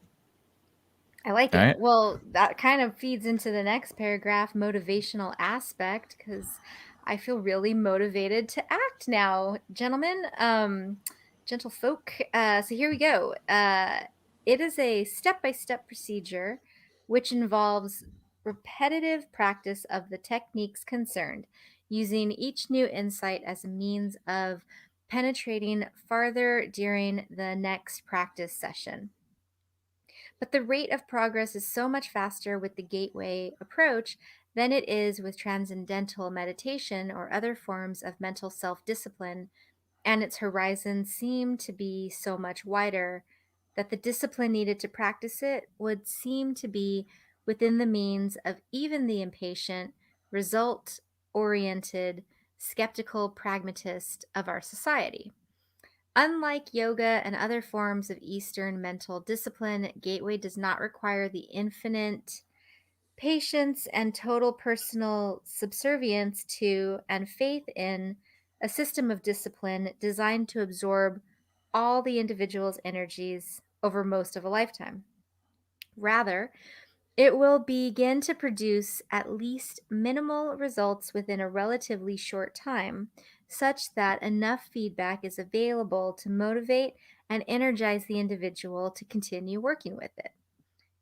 I like it. Right. Well, that kind of feeds into the next paragraph, motivational aspect, because I feel really motivated to act now, gentlemen, gentle folk. So here we go. It is a step-by-step procedure which involves repetitive practice of the techniques concerned, using each new insight as a means of penetrating farther during the next practice session. But the rate of progress is so much faster with the gateway approach than it is with transcendental meditation or other forms of mental self discipline, and its horizons seem to be so much wider that the discipline needed to practice it would seem to be within the means of even the impatient, result oriented, skeptical pragmatist of our society. Unlike yoga and other forms of Eastern mental discipline, Gateway does not require the infinite patience and total personal subservience to and faith in a system of discipline designed to absorb all the individual's energies over most of a lifetime. Rather, it will begin to produce at least minimal results within a relatively short time, such that enough feedback is available to motivate and energize the individual to continue working with it.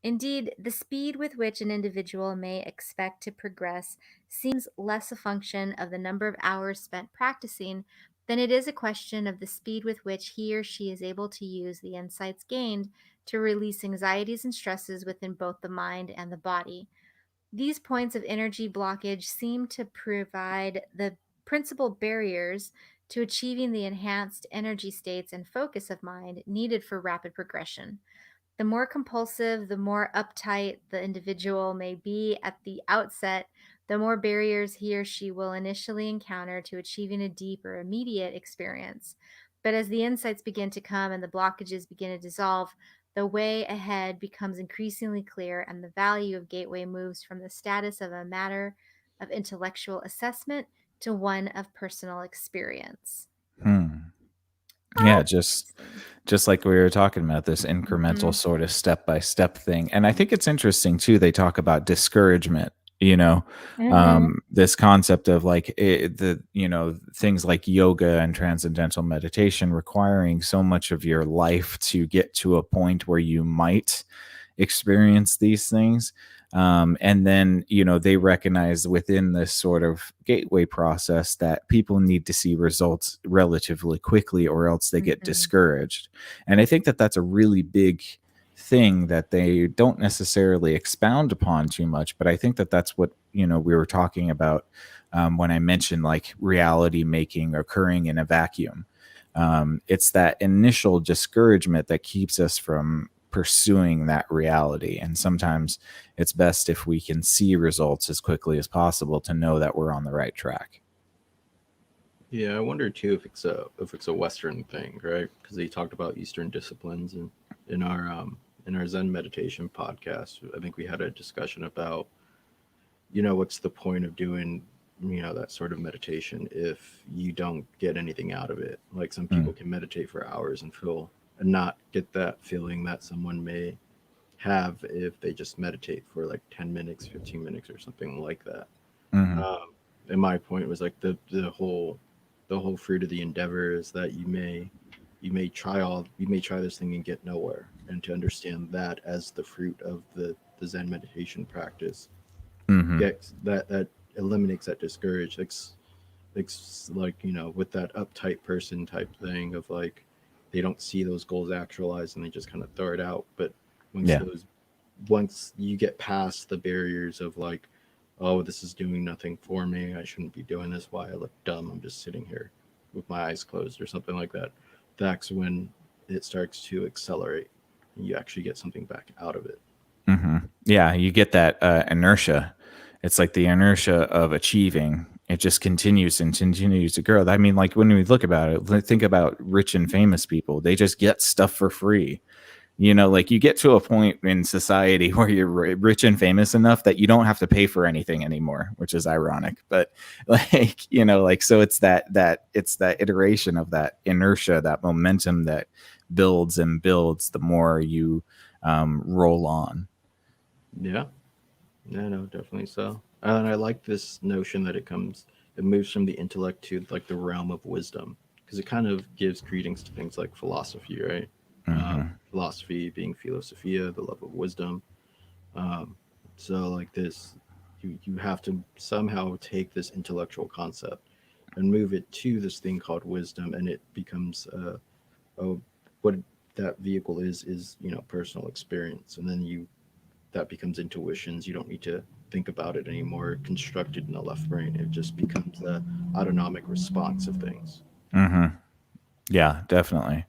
Indeed, the speed with which an individual may expect to progress seems less a function of the number of hours spent practicing than it is a question of the speed with which he or she is able to use the insights gained to release anxieties and stresses within both the mind and the body. These points of energy blockage seem to provide the principal barriers to achieving the enhanced energy states and focus of mind needed for rapid progression. The more compulsive, the more uptight the individual may be at the outset, the more barriers he or she will initially encounter to achieving a deep or immediate experience. But as the insights begin to come and the blockages begin to dissolve, the way ahead becomes increasingly clear, and the value of Gateway moves from the status of a matter of intellectual assessment to one of personal experience. Yeah, just like we were talking about, this incremental sort of step-by-step thing. And I think it's interesting too, they talk about discouragement, this concept of like things like yoga and transcendental meditation requiring so much of your life to get to a point where you might experience these things. And then, they recognize within this sort of gateway process that people need to see results relatively quickly or else they get discouraged. And I think that that's a really big thing that they don't necessarily expound upon too much. But I think that that's what, we were talking about when I mentioned like reality making occurring in a vacuum. It's that initial discouragement that keeps us from pursuing that reality. And sometimes it's best if we can see results as quickly as possible to know that we're on the right track. Yeah, I wonder too if it's a Western thing, right? Because he talked about Eastern disciplines, and in our Zen meditation podcast, I think we had a discussion about, what's the point of doing, that sort of meditation if you don't get anything out of it. Like some people can meditate for hours and not get that feeling that someone may have if they just meditate for like 10 minutes, 15 minutes or something like that. And my point was like the whole fruit of the endeavor is that you may try this thing and get nowhere, and to understand that as the fruit of the Zen meditation practice, that eliminates that discourage. It's like, with that uptight person type thing of like, they don't see those goals actualized and they just kind of throw it out. But once once you get past the barriers of like, oh, this is doing nothing for me, I shouldn't be doing this, why I look dumb, I'm just sitting here with my eyes closed or something like that, that's when it starts to accelerate and you actually get something back out of it. Yeah, you get that inertia. It's like the inertia of achieving. It just continues and continues to grow. I mean, like when we look about it, think about rich and famous people. They just get stuff for free. Like you get to a point in society where you're rich and famous enough that you don't have to pay for anything anymore, which is ironic. But like, so it's it's that iteration of that inertia, that momentum that builds and builds the more you roll on. Yeah. Yeah, no, definitely so. And I like this notion that it moves from the intellect to like the realm of wisdom, because it kind of gives credence to things like philosophy, right? Philosophy being philosophia, the love of wisdom. So like this, you have to somehow take this intellectual concept and move it to this thing called wisdom, and it becomes what that vehicle is personal experience, and then that becomes intuitions. You don't need to think about it anymore, constructed in the left brain. It just becomes the autonomic response of things. Yeah, definitely.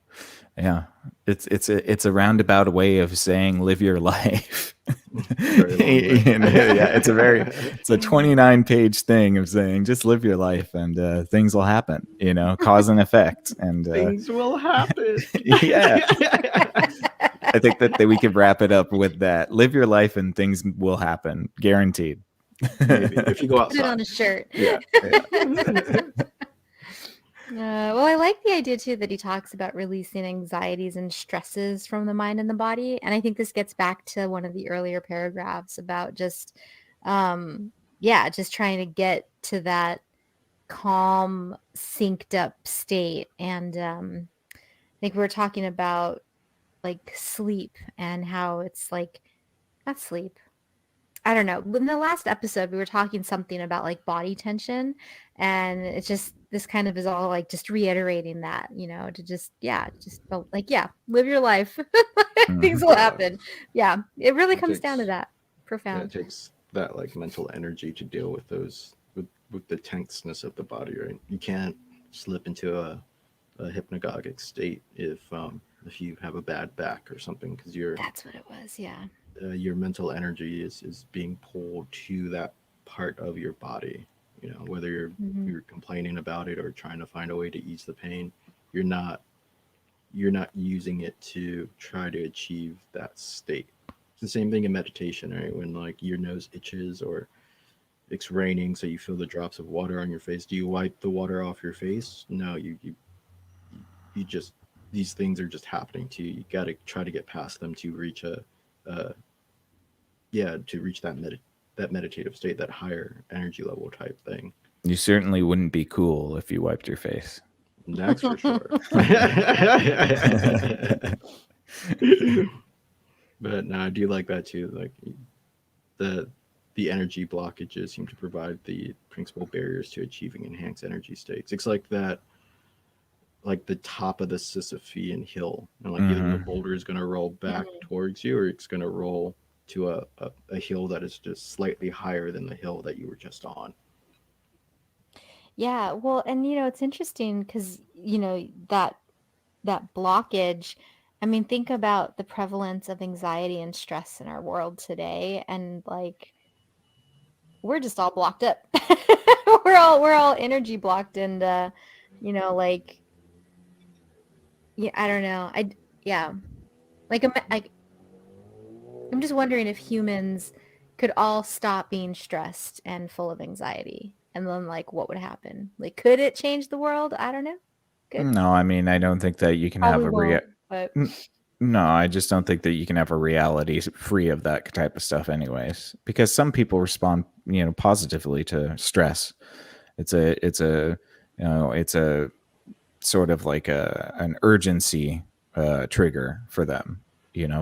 Yeah, it's a roundabout way of saying live your life. Yeah, it's a 29-page thing of saying just live your life and things will happen. Cause and effect, and things will happen. Yeah. I think that we could wrap it up with that. Live your life and things will happen. Guaranteed. Maybe if you go outside. Put it on a shirt. Yeah. Well, I like the idea too that he talks about releasing anxieties and stresses from the mind and the body. And I think this gets back to one of the earlier paragraphs about just, just trying to get to that calm, synced up state. And I think we were talking about like sleep and how it's like, not sleep. I don't know. In the last episode, we were talking something about like body tension, and it's just this kind of is all like just reiterating that, to just live your life. Things will happen. Yeah, it really comes down to that. Profound. Yeah, it takes that like mental energy to deal with those with the tenseness of the body, right? You can't slip into a hypnagogic state if you have a bad back or something, because that's what it was. Yeah. Your mental energy is being pulled to that part of your body, whether you're complaining about it or trying to find a way to ease the pain, you're not using it to try to achieve that state. It's the same thing in meditation, right? When like your nose itches or it's raining, so you feel the drops of water on your face, do you wipe the water off your face? No, you just, these things are just happening to you. You got to try to get past them to reach that meditative state, that higher energy level type thing. You certainly wouldn't be cool if you wiped your face. That's for sure. But no, I do like that too. Like the energy blockages seem to provide the principal barriers to achieving enhanced energy states. It's like that, like the top of the Sisyphean hill, and like either the boulder is going to roll back towards you, or it's going to roll to a hill that is just slightly higher than the hill that you were just on. Yeah, well, and it's interesting because that blockage. I mean, think about the prevalence of anxiety and stress in our world today, and like we're just all blocked up. we're all energy blocked, and like I don't know. I'm just wondering if humans could all stop being stressed and full of anxiety, and then like what would happen? Like, could it change the world? I don't know. No, I mean, I don't think that you can have No, I just don't think that you can have a reality free of that type of stuff anyways, because some people respond, positively to stress. It's a sort of like an urgency trigger for them.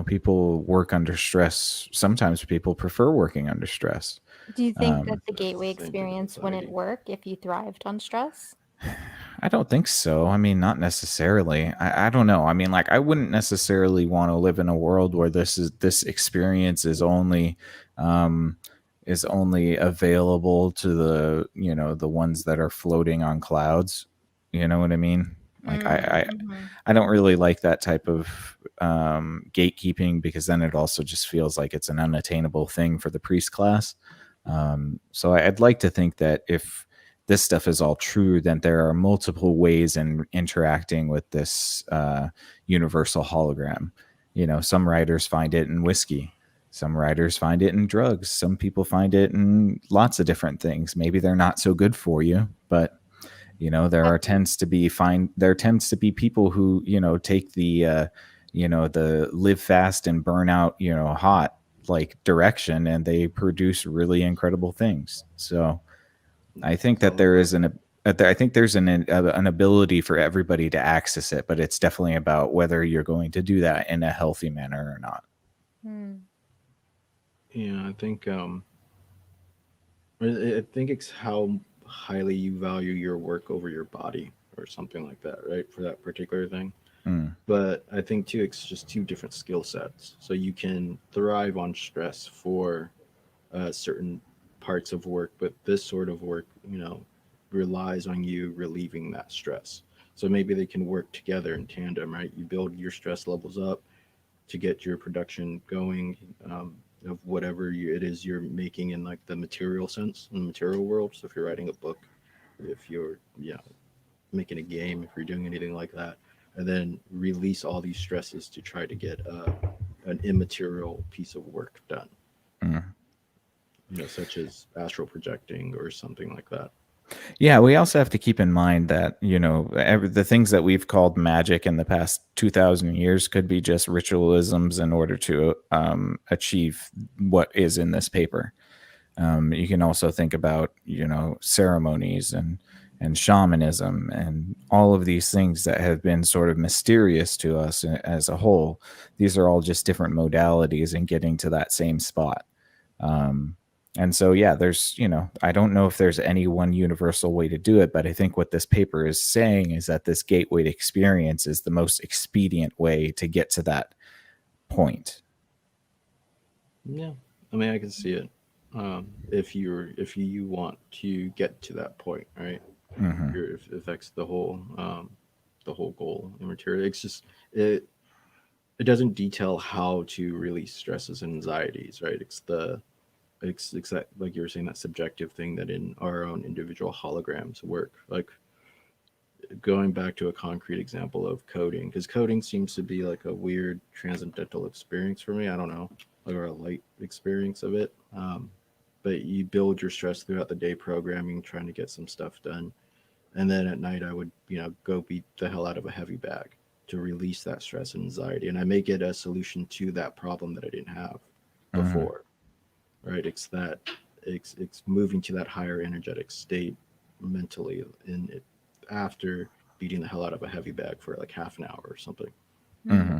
People work under stress. Sometimes people prefer working under stress. Do you think that the gateway experience wouldn't work if you thrived on stress? I don't think so. I mean, not necessarily. I don't know. I mean, like, I wouldn't necessarily want to live in a world where this experience um, is only available to the the ones that are floating on clouds. You know what I mean? Like, Mm-hmm. I don't really like that type of gatekeeping, because then it also just feels like it's an unattainable thing for the priest class. So I'd like to think that if this stuff is all true, then there are multiple ways in interacting with this universal hologram. Some writers find it in whiskey. Some writers find it in drugs. Some people find it in lots of different things. Maybe they're not so good for you, but there tends to be people who take the live fast and burn out hot like direction, and they produce really incredible things. So I think that there is I think there's an ability for everybody to access it, but it's definitely about whether you're going to do that in a healthy manner or not. Yeah, I think it's how highly you value your work over your body or something like that, right? For that particular thing. Mm. But I think too, it's just two different skill sets. So you can thrive on stress for certain parts of work, but this sort of work, relies on you relieving that stress. So maybe they can work together in tandem, right? You build your stress levels up to get your production going, of whatever it is you're making in like the material sense, in the material world. So if you're writing a book, if you're making a game, if you're doing anything like that, and then release all these stresses to try to get an immaterial piece of work done, Mm. Such as astral projecting or something like that. Yeah, we also have to keep in mind that the things that we've called magic in the past 2,000 years could be just ritualisms in order to achieve what is in this paper. You can also think about ceremonies and shamanism and all of these things that have been sort of mysterious to us as a whole. These are all just different modalities in getting to that same spot. Um, and so, yeah, I don't know if there's any one universal way to do it, but I think what this paper is saying is that this gateway experience is the most expedient way to get to that point. Yeah, I mean, I can see it. If you want to get to that point, right? Mm-hmm. If that's the whole goal in material. It's just it doesn't detail how to release stresses and anxieties, right? It's that, like you were saying, that subjective thing that in our own individual holograms work. Like, going back to a concrete example of coding, because coding seems to be like a weird transcendental experience for me. I don't know, like, or a light experience of it. But you build your stress throughout the day programming, trying to get some stuff done, and then at night I would go beat the hell out of a heavy bag to release that stress and anxiety, and I make it a solution to that problem that I didn't have before. Right? It's moving to that higher energetic state mentally in it after beating the hell out of a heavy bag for like half an hour or something. Mm-hmm.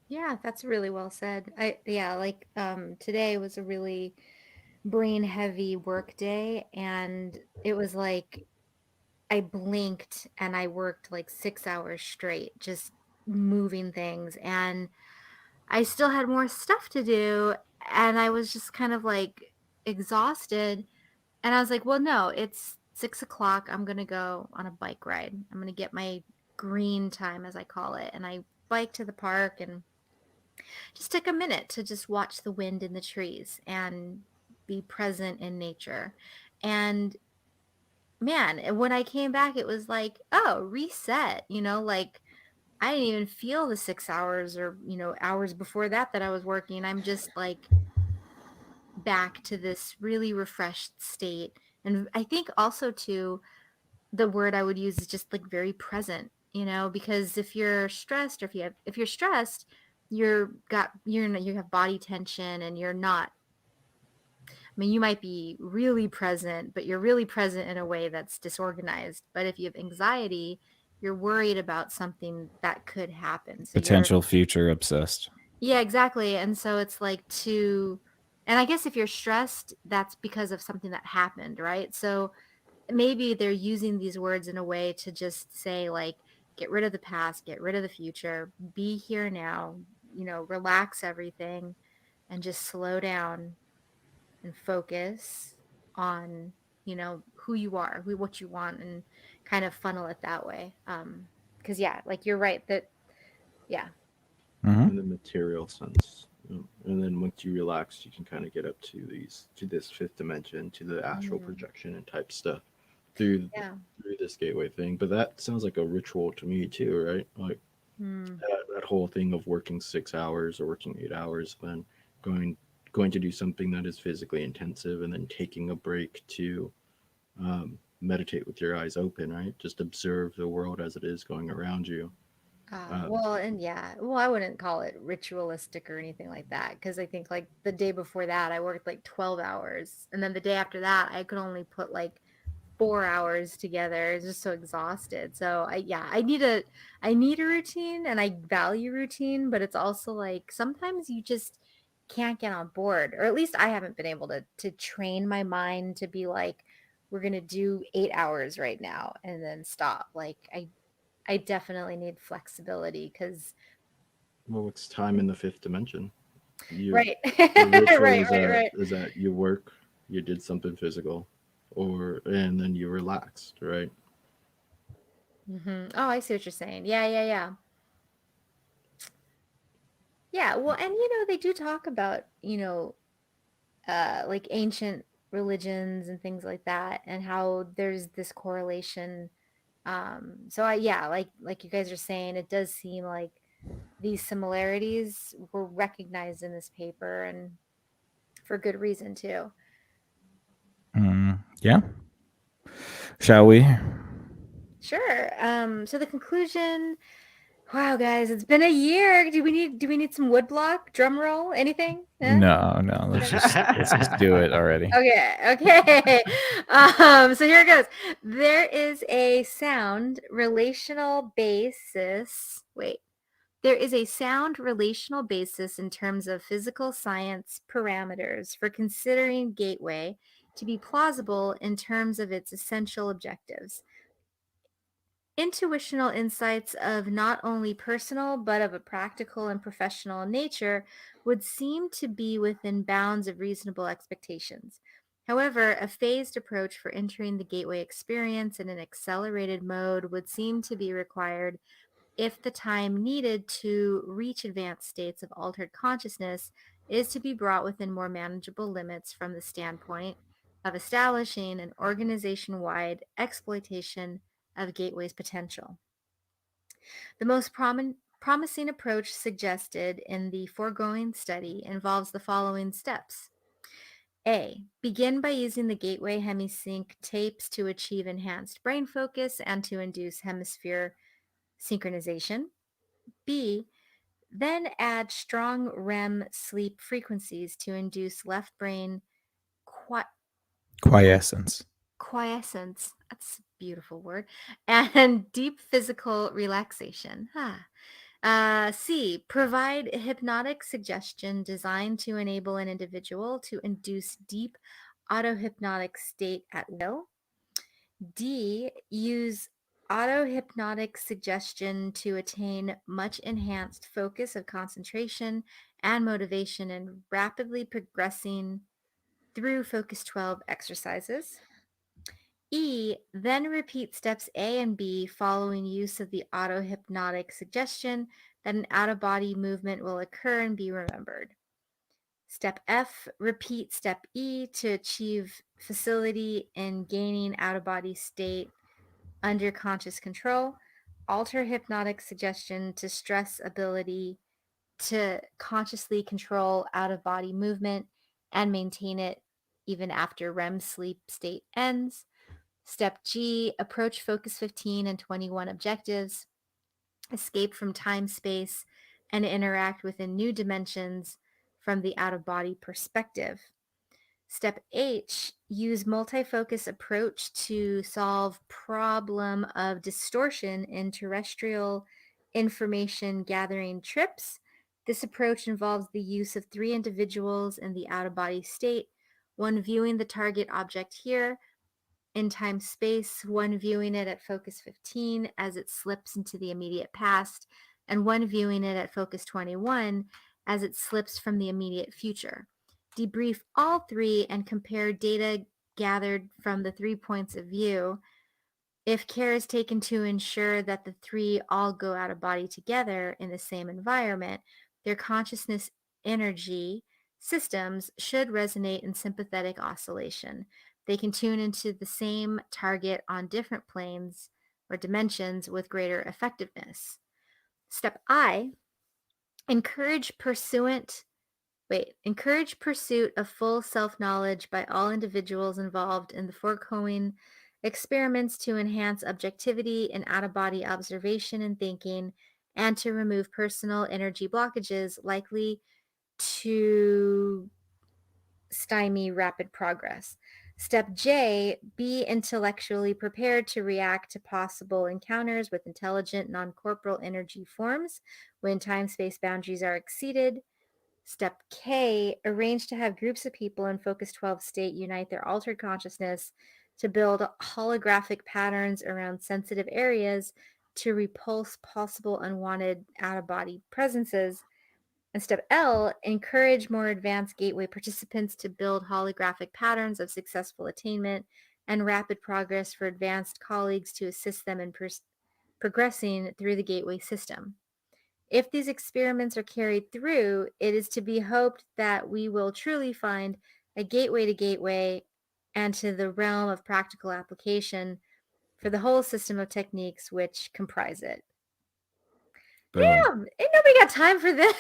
Yeah, that's really well said. Like today was a really brain heavy work day, and it was like I blinked and I worked like 6 hours straight just moving things, and I still had more stuff to do, and I was just kind of like exhausted. And I was like, well, no, it's 6 o'clock. I'm going to go on a bike ride. I'm going to get my green time, as I call it. And I biked to the park and just took a minute to just watch the wind in the trees and be present in nature. And man, when I came back, it was like, oh, reset, like I didn't even feel the 6 hours or, hours before that I was working. I'm just like back to this really refreshed state. And I think also too, the word I would use is just like very present, because if you're stressed, or if you're stressed, you have body tension, and you're not, I mean, you might be really present, but you're really present in a way that's disorganized. But if you have anxiety, you're worried about something that could happen. So Potential future obsessed. yeah, exactly. And so it's like and I guess if you're stressed, that's because of something that happened, right? So maybe they're using these words in a way to just say, like, get rid of the past, get rid of the future, be here now, relax everything and just slow down and focus on, who you are, what you want, and kind of funnel it that way. Because yeah, like you're right that, yeah. Mm-hmm. In the material sense. And then once you relax, you can kind of get up to this fifth dimension, to the astral projection and type stuff through Yeah. through this gateway thing. But that sounds like a ritual to me too, right? Like that whole thing of working 6 hours or working 8 hours, then going going to do something that is physically intensive, and then taking a break to meditate with your eyes open, right? Just observe the world as it is going around you. Well, and yeah, well, I wouldn't call it ritualistic or anything like that, because I think like the day before that I worked like 12 hours, and then the day after that I could only put like 4 hours together. It's just so exhausted. So I need a routine, and I value routine, but it's also like sometimes you just can't get on board, or at least I haven't been able to train my mind to be like, we're gonna do 8 hours right now and then stop. Like I definitely need flexibility because Well, it's time in the fifth dimension. You right. Your ritual Right, right, right. is that you work, you did something physical, and then you relaxed, right? Oh, I see what you're saying. Yeah, yeah, yeah. Yeah, well, and they do talk about, like ancient religions and things like that, and how there's this correlation. So yeah, like you guys are saying, it does seem like these similarities were recognized in this paper, and for good reason too. Yeah. Shall we? Sure. So the conclusion. Wow, guys, it's been a year. Do we need some woodblock, drum roll, anything? Eh? No. Let's just do it already. Okay. So here it goes. There is a sound relational basis. Wait. There is a sound relational basis in terms of physical science parameters for considering Gateway to be plausible in terms of its essential objectives. Intuitional insights of not only personal but of a practical and professional nature would seem to be within bounds of reasonable expectations. However, a phased approach for entering the gateway experience in an accelerated mode would seem to be required if the time needed to reach advanced states of altered consciousness is to be brought within more manageable limits from the standpoint of establishing an organization-wide exploitation of Gateway's potential. The most promising approach suggested in the foregoing study involves the following steps. A. Begin by using the Gateway hemisync tapes to achieve enhanced brain focus and to induce hemisphere synchronization. B. Then add strong REM sleep frequencies to induce left brain Quiescence. quiescence. That's a beautiful word. And deep physical relaxation. C. Provide hypnotic suggestion designed to enable an individual to induce deep autohypnotic state at will. D. Use autohypnotic suggestion to attain much enhanced focus of concentration and motivation and rapidly progressing through Focus 12 exercises. E. Then repeat steps A and B following use of the autohypnotic suggestion that an out-of-body movement will occur and be remembered. Step F. Repeat step E to achieve facility in gaining out-of-body state under conscious control. Alter hypnotic suggestion to stress ability to consciously control out-of-body movement and maintain it even after REM sleep state ends. Step G, approach Focus 15 and 21 objectives, escape from time, space, and interact within new dimensions from the out-of-body perspective. Step H, use multi-focus approach to solve problem of distortion in terrestrial information gathering trips. This approach involves the use of 3 individuals in the out-of-body state, one viewing the target object here, in time-space, one viewing it at focus 15 as it slips into the immediate past, and one viewing it at focus 21 as it slips from the immediate future. Debrief all three and compare data gathered from the 3 points of view. If care is taken to ensure that the three all go out of body together in the same environment, their consciousness energy systems should resonate in sympathetic oscillation. They can tune into the same target on different planes or dimensions with greater effectiveness. Step I, encourage pursuit of full self-knowledge by all individuals involved in the foregoing experiments to enhance objectivity in out-of-body observation and thinking, and to remove personal energy blockages likely to stymie rapid progress. Step J, be intellectually prepared to react to possible encounters with intelligent non-corporal energy forms when time-space boundaries are exceeded. Step K, arrange to have groups of people in Focus 12 state unite their altered consciousness to build holographic patterns around sensitive areas to repulse possible unwanted out-of-body presences. And step L, encourage more advanced gateway participants to build holographic patterns of successful attainment and rapid progress for advanced colleagues to assist them in progressing through the gateway system. If these experiments are carried through, it is to be hoped that we will truly find a gateway to gateway and to the realm of practical application for the whole system of techniques which comprise it. Boom. Damn, ain't nobody got time for this.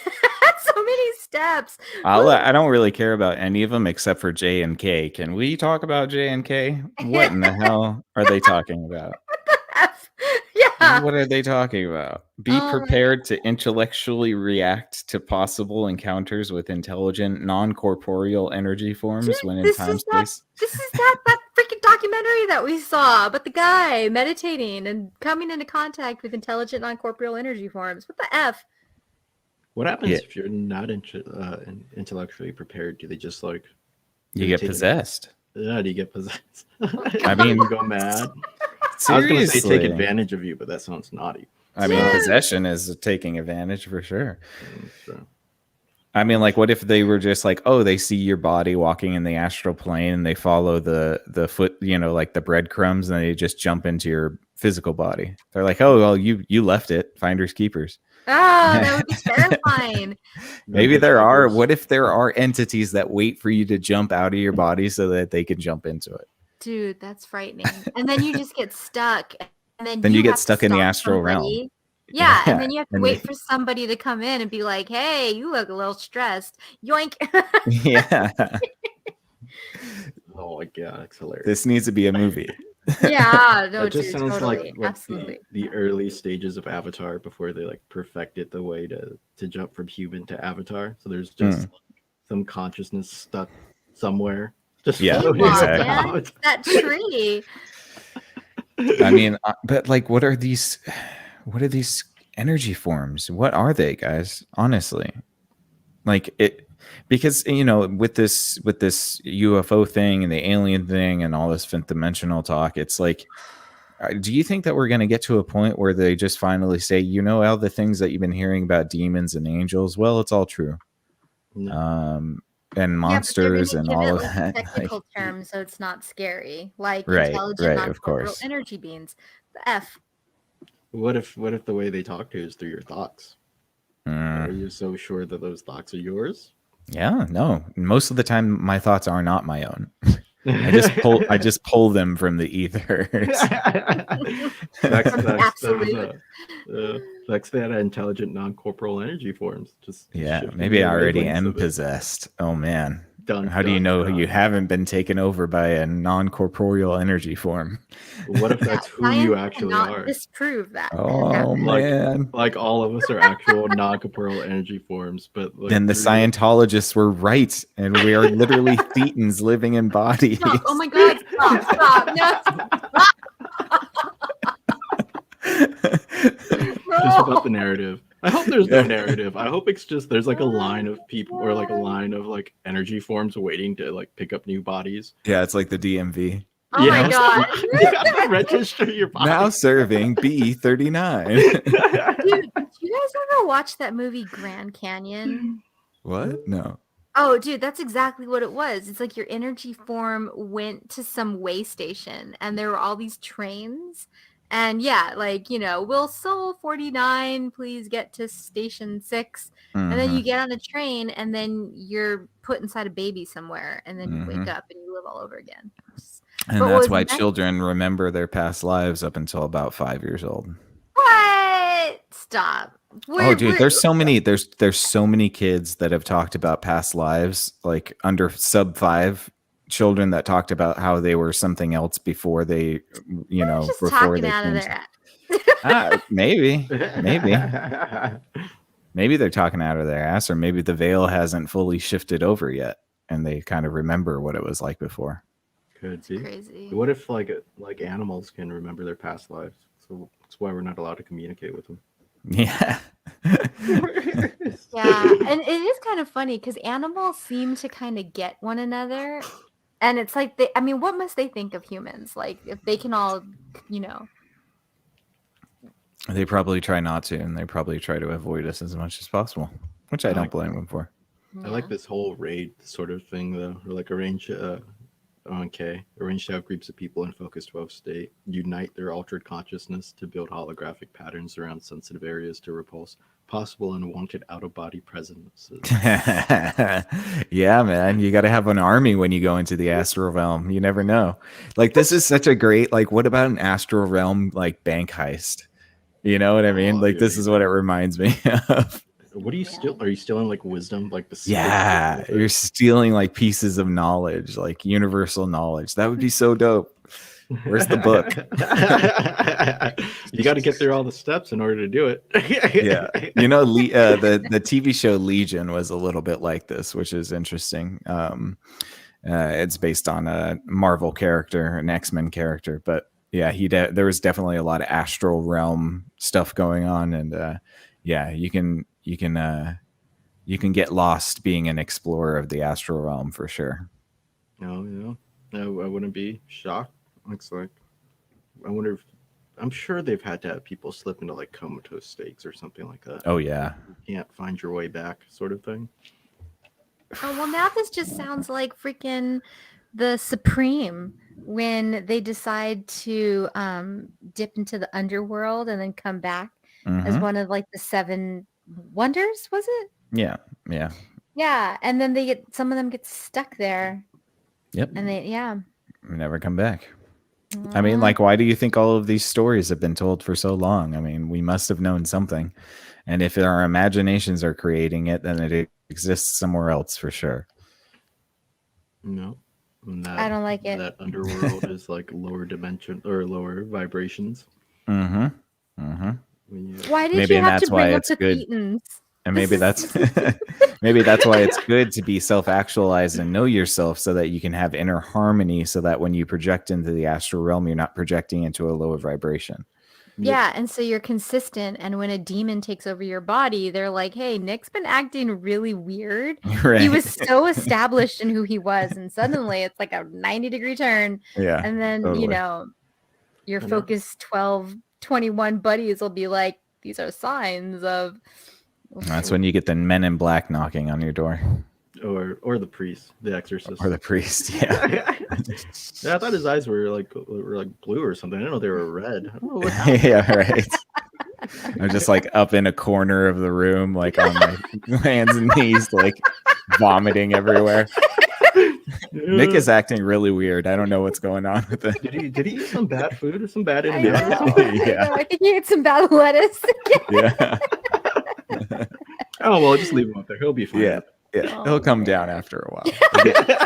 So many steps. I don't really care about any of them except for J and K. Can we talk about J and K? What in the hell are they talking about? What the F? Yeah. What are they talking about? Be prepared to intellectually react to possible encounters with intelligent, non-corporeal energy forms when in time space. This is that freaking documentary that we saw about the guy meditating and coming into contact with intelligent, non-corporeal energy forms. What the F? What happens if you're not intellectually prepared? Do they just like... You get possessed. Yeah, do you get possessed? I mean... You go mad? Seriously. I was going to say take advantage of you, but that sounds naughty. I mean, possession is taking advantage for sure. Sure. I mean, like, what if they were just like, oh, they see your body walking in the astral plane and they follow the foot, you know, like the breadcrumbs, and they just jump into your physical body. They're like, oh, well, you left it. Finders keepers. Oh, that would be terrifying. Maybe there are. What if there are entities that wait for you to jump out of your body so that they can jump into it? Dude, that's frightening. And then you just get stuck. And then you get stuck in the astral realm. Yeah, and then you have to wait for somebody to come in and be like, hey, you look a little stressed. Yoink. Yeah. Oh my god, that's hilarious. This needs to be a movie. Yeah, no, it just sounds totally. like Absolutely. the early stages of Avatar before they like perfected the way to jump from human to Avatar. So there's just some consciousness stuck somewhere. Just exactly. That tree. I mean, but like, what are these energy forms? What are they, guys? Honestly, like it, because, you know, with this UFO thing and the alien thing and all this fifth dimensional talk, it's like, do you think that we're going to get to a point where they just finally say, you know, all the things that you've been hearing about demons and angels, well, it's all true. No. And monsters and all of that. Technical terms, so it's not scary. Like right, intelligent, non-corporeal energy beings. The F. What if the way they talk to you is through your thoughts? Are you so sure that those thoughts are yours? Yeah, no. Most of the time, my thoughts are not my own. I just pull them from the ethers. That's that intelligent non-corporal energy forms. Just maybe I already am possessed. Oh man. How do you know you haven't been taken over by a non-corporeal energy form? What if that's who you actually are? Disprove that. Oh man! Like all of us are actual non-corporeal energy forms, but like, then the Scientologists were right, and we are literally thetans living in bodies. Stop. Oh my God! Stop! No. Just about the narrative. I hope there's no narrative. I hope it's just there's like a line of people or like a line of like energy forms waiting to like pick up new bodies. Yeah, it's like the DMV. Oh my god. You have to register your body. Now serving B39. Dude, did you guys ever watch that movie Grand Canyon? What? No. Oh, dude, that's exactly what it was. It's like your energy form went to some way station and there were all these trains. And yeah, like, will Soul 49 please get to station 6? And then you get on a train and then you're put inside a baby somewhere and then you wake up and you live all over again. And that's why children remember their past lives up until about 5 years old. What? Stop. There's so many kids that have talked about past lives, like under sub 5 children that talked about how they were something else before they, just before talking they out of their maybe they're talking out of their ass, or maybe the veil hasn't fully shifted over yet and they kind of remember what it was like before. Could be crazy. What if like animals can remember their past lives? So that's why we're not allowed to communicate with them. Yeah. Yeah, and it is kind of funny because animals seem to kind of get one another, and it's like what must they think of humans? Like if they can all, They probably try not to, and they probably try to avoid us as much as possible, which I don't blame them for. I like this whole raid sort of thing though, or like arrange to have groups of people in focus 12 state, unite their altered consciousness to build holographic patterns around sensitive areas to repulse possible unwanted out-of-body presences. Yeah, man, you got to have an army when you go into the astral realm. You never know. Like, this is such a great, like, what about an astral realm like bank heist? You know what I mean? Like, this is what it reminds me of. What are you stealing like wisdom, like the you're stealing like pieces of knowledge, like universal knowledge. That would be so dope. Where's the book? You got to get through all the steps in order to do it. Yeah, the TV show Legion was a little bit like this, which is interesting. It's based on a Marvel character, an X-Men character, but yeah, there was definitely a lot of astral realm stuff going on, and you can get lost being an explorer of the astral realm for sure. No, I wouldn't be shocked. Looks like, I'm sure they've had to have people slip into like comatose states or something like that. Oh yeah, you can't find your way back, sort of thing. Oh well, now this just sounds like freaking the Supreme when they decide to dip into the underworld and then come back as one of like the 7 wonders, was it? Yeah, and then some of them get stuck there. Yep. And they never come back. I mean, like, why do you think all of these stories have been told for so long? I mean, we must have known something, and if our imaginations are creating it, then it exists somewhere else for sure. No, I don't like it. That underworld is like lower dimension or lower vibrations. Why did you have to bring up the Thetans? And maybe that's why it's good to be self-actualized and know yourself, so that you can have inner harmony, so that when you project into the astral realm, you're not projecting into a lower vibration. Yeah, and so you're consistent, and when a demon takes over your body, they're like, hey, Nick's been acting really weird. Right. He was so established in who he was, and suddenly it's like a 90-degree turn. Yeah. And then, totally. Your focus 12-21 buddies will be like, these are signs of... That's when you get the Men in Black knocking on your door. Or the priest, the exorcist. Or the priest, yeah. Yeah, I thought his eyes were like blue or something. I didn't know they were red. Yeah, right. I'm just like up in a corner of the room, like on my hands and knees, like vomiting everywhere. Nick is acting really weird. I don't know what's going on with it. Did he eat some bad food or some bad I think he ate some bad lettuce. Yeah. Oh well, just leave him up there. He'll be fine. Yeah. He'll come down after a while.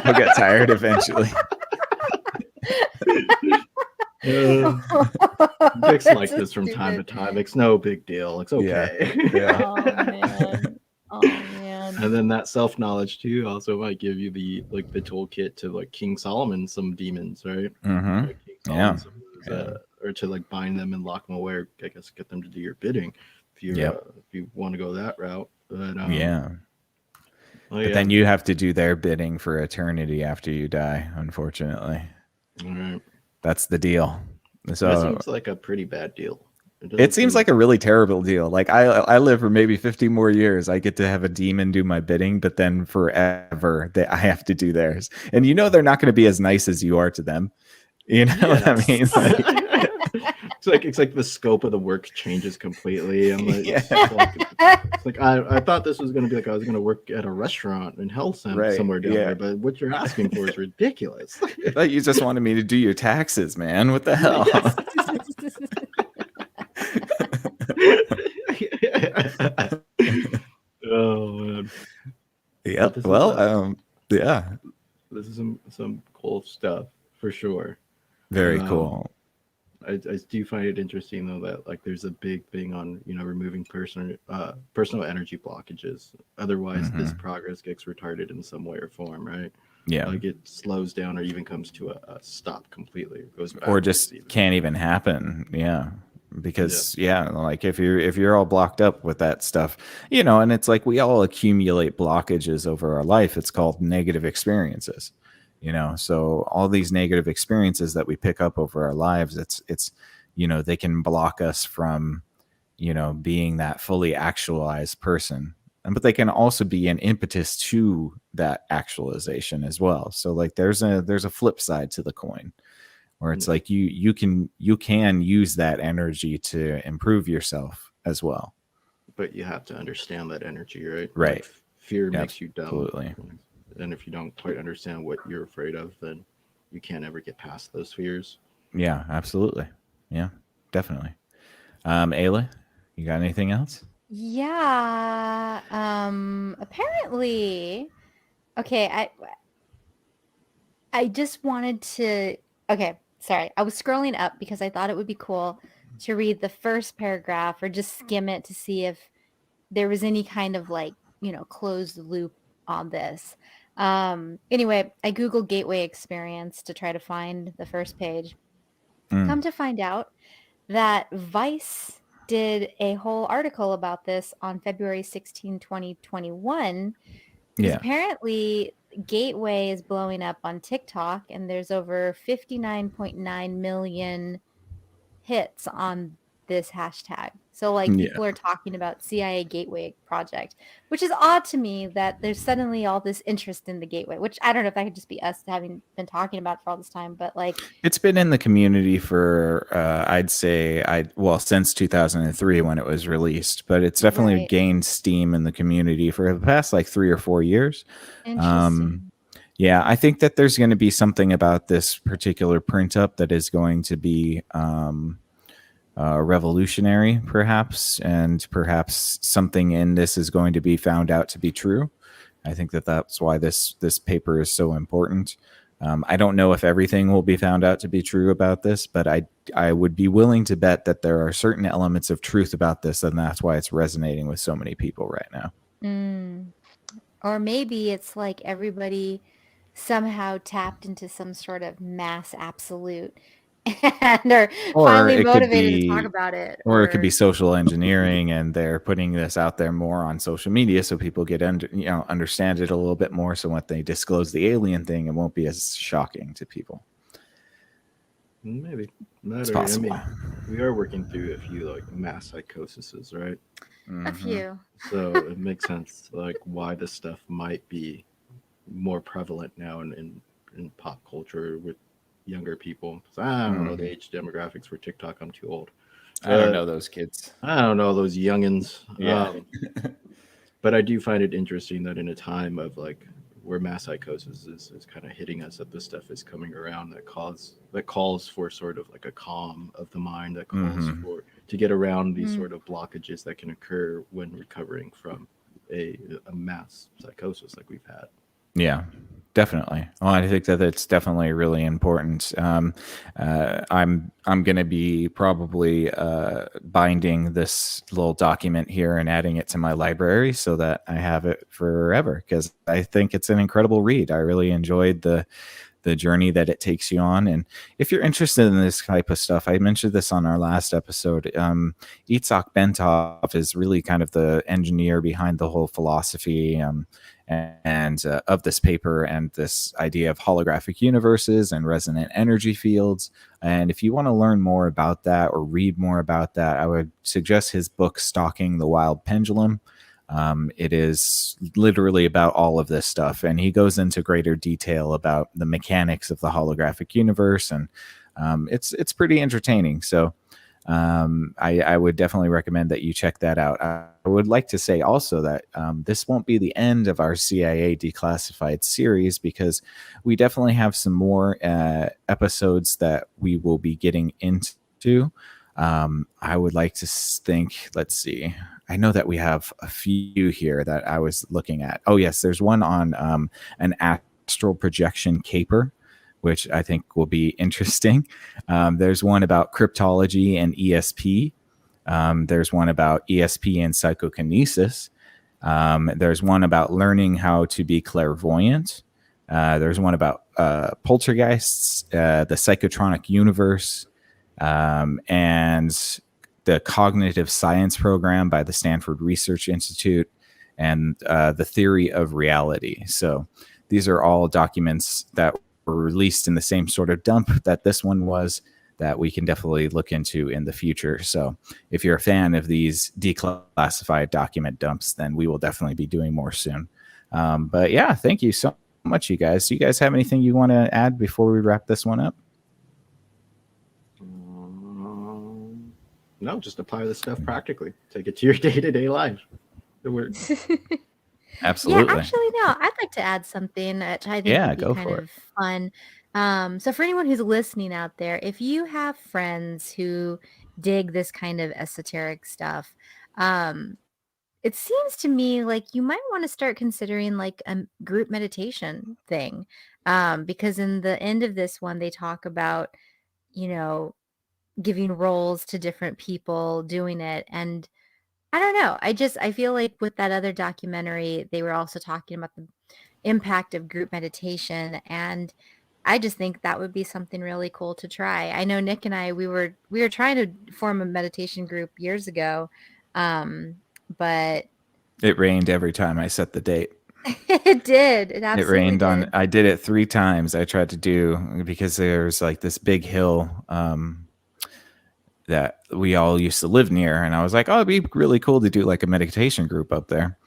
He'll get tired eventually. Vic's like this from time to time. It's no big deal. It's okay. Yeah. Oh man. And then that self-knowledge too also might give you the toolkit to like King Solomon some demons, right? Mm-hmm. Like King Solomon or to like bind them and lock them away, or I guess get them to do your bidding if you want to go that route. But, but then you have to do their bidding for eternity after you die, unfortunately. All right. That's the deal. So that seems like a pretty bad deal. It seems like a really terrible deal. Like I live for maybe 50 more years. I get to have a demon do my bidding, but then forever I have to do theirs. And you know they're not going to be as nice as you are to them. You know what I mean? It's like the scope of the work changes completely. I'm like, it's like I thought this was going to be like I was going to work at a restaurant in hell somewhere down there, but what you're asking for is ridiculous. I thought you just wanted me to do your taxes, man. What the hell? Oh man. Yeah. Well, yeah. This is some cool stuff for sure. Very cool. I do find it interesting though that like there's a big thing on removing personal energy blockages. Otherwise, this progress gets retarded in some way or form, right? Yeah, like it slows down or even comes to a stop completely. It goes or just can't even happen. Yeah, because like if you're all blocked up with that stuff, and it's like we all accumulate blockages over our life. It's called negative experiences. So all these negative experiences that we pick up over our lives, it's they can block us from being that fully actualized person, but they can also be an impetus to that actualization as well. So like there's a flip side to the coin where it's like you can use that energy to improve yourself as well, but you have to understand that energy, right? Like fear makes you dumb. Absolutely. And if you don't quite understand what you're afraid of, then you can't ever get past those fears. Yeah, absolutely. Yeah, definitely. Ayla, you got anything else? Yeah. Apparently, okay. I just wanted to. Okay, sorry. I was scrolling up because I thought it would be cool to read the first paragraph or just skim it to see if there was any kind of like closed loop on this. Anyway, I Googled gateway experience to try to find the first page. Come to find out that Vice did a whole article about this on February 16, 2021. Because apparently gateway is blowing up on TikTok and there's over 59.9 million hits on this hashtag. So like people are talking about CIA Gateway Project, which is odd to me that there's suddenly all this interest in the gateway, which I don't know if that could just be us having been talking about for all this time, but like it's been in the community for I'd say since 2003 when it was released, but it's definitely gained steam in the community for the past like 3 or 4 years. Interesting. Yeah, I think that there's going to be something about this particular print up that is going to be revolutionary, perhaps, and perhaps something in this is going to be found out to be true. I think that's why this paper is so important. I don't know if everything will be found out to be true about this, but I would be willing to bet that there are certain elements of truth about this, and that's why it's resonating with so many people right now. Or maybe it's like everybody somehow tapped into some sort of mass absolute and are finally motivated to talk about it. Or it could be social engineering, and they're putting this out there more on social media so people get understand it a little bit more. So when they disclose the alien thing, it won't be as shocking to people. Maybe. It's possible. I mean, we are working through a few like mass psychoses, right? A few. So it makes sense like why this stuff might be more prevalent now in pop culture with younger people. So I don't know the age demographics for TikTok. I'm too old. I don't know those kids. I don't know those youngins. Yeah. But I do find it interesting that in a time of like where mass psychosis is kind of hitting us, that this stuff is coming around that calls for sort of like a calm of the mind, that calls for to get around these sort of blockages that can occur when recovering from a mass psychosis like we've had. Yeah, definitely. Well, I think that it's definitely really important. I'm going to be probably binding this little document here and adding it to my library so that I have it forever, because I think it's an incredible read. I really enjoyed the journey that it takes you on. And if you're interested in this type of stuff, I mentioned this on our last episode. Itzhak Bentov is really kind of the engineer behind the whole philosophy and of this paper and this idea of holographic universes and resonant energy fields. And if you want to learn more about that or read more about that, I would suggest his book, Stalking the Wild Pendulum. It is literally about all of this stuff, and he goes into greater detail about the mechanics of the holographic universe, and it's pretty entertaining. So I would definitely recommend that you check that out. I would like to say also that this won't be the end of our CIA Declassified series, because we definitely have some more episodes that we will be getting into. I would like to think, let's see. I know that we have a few here that I was looking at. Oh, yes, there's one on an astral projection caper, which I think will be interesting. There's one about cryptology and ESP. There's one about ESP and psychokinesis. There's one about learning how to be clairvoyant. There's one about poltergeists, the psychotronic universe, and the cognitive science program by the Stanford Research Institute, and the theory of reality. So these are all documents that were released in the same sort of dump that this one was, that we can definitely look into in the future. So if you're a fan of these declassified document dumps, then we will definitely be doing more soon. But yeah, thank you so much, you guys. Do you guys have anything you want to add before we wrap this one up? No, just apply this stuff practically. Take it to your day-to-day life. It works. Absolutely. Yeah, actually, no, I'd like to add something that I think would be kind of fun. So for anyone who's listening out there, if you have friends who dig this kind of esoteric stuff, it seems to me like you might want to start considering like a group meditation thing. Because in the end of this one, they talk about, giving roles to different people doing it. And I don't know. I feel like with that other documentary, they were also talking about the impact of group meditation. And I just think that would be something really cool to try. I know Nick and I, we were trying to form a meditation group years ago. But it rained every time I set the date. It did. It absolutely rained did. I did it 3 times. I tried to do, because there's like this big hill that we all used to live near, and I was like, oh, it'd be really cool to do like a meditation group up there.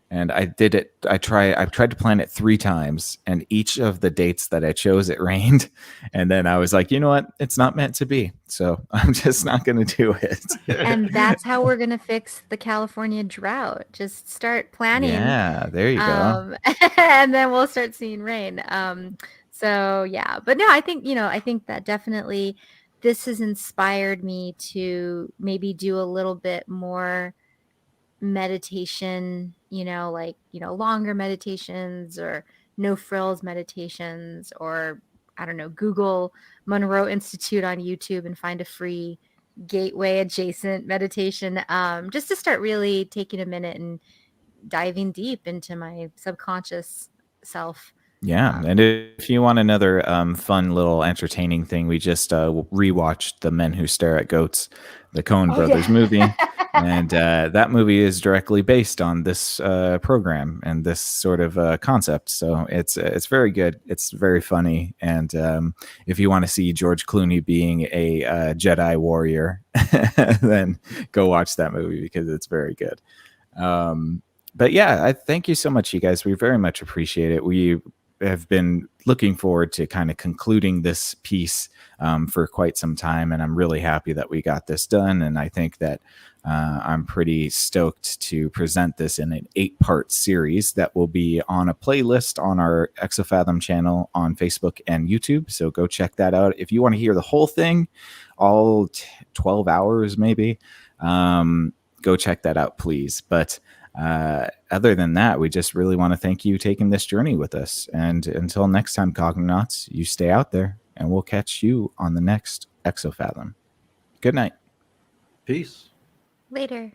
And I did it. I tried to plan it 3 times, and each of the dates that I chose, it rained. And then I was like, you know what? It's not meant to be. So I'm just not going to do it. And that's how we're going to fix the California drought. Just start planning. Yeah, there you go. And then we'll start seeing rain. So yeah, but no, I think that definitely this has inspired me to maybe do a little bit more meditation, longer meditations or no frills meditations, or I don't know, Google Monroe Institute on YouTube and find a free gateway adjacent meditation, just to start really taking a minute and diving deep into my subconscious self. Yeah, and if you want another fun little entertaining thing, we just rewatched The Men Who Stare at Goats, the Coen Brothers movie, and that movie is directly based on this program and this sort of concept. So it's very good. It's very funny, and if you want to see George Clooney being a Jedi warrior, then go watch that movie, because it's very good. But yeah, I thank you so much, you guys. We very much appreciate it. We have been looking forward to kind of concluding this piece for quite some time, and I'm really happy that we got this done. And I think that I'm pretty stoked to present this in an 8-part series that will be on a playlist on our Exofathom channel on Facebook and YouTube. So go check that out if you want to hear the whole thing, all 12 hours maybe. Go check that out, please. But other than that, we just really want to thank you taking this journey with us. And until next time, Cognonauts, you stay out there, and we'll catch you on the next Exofathom. Good night. Peace. Later.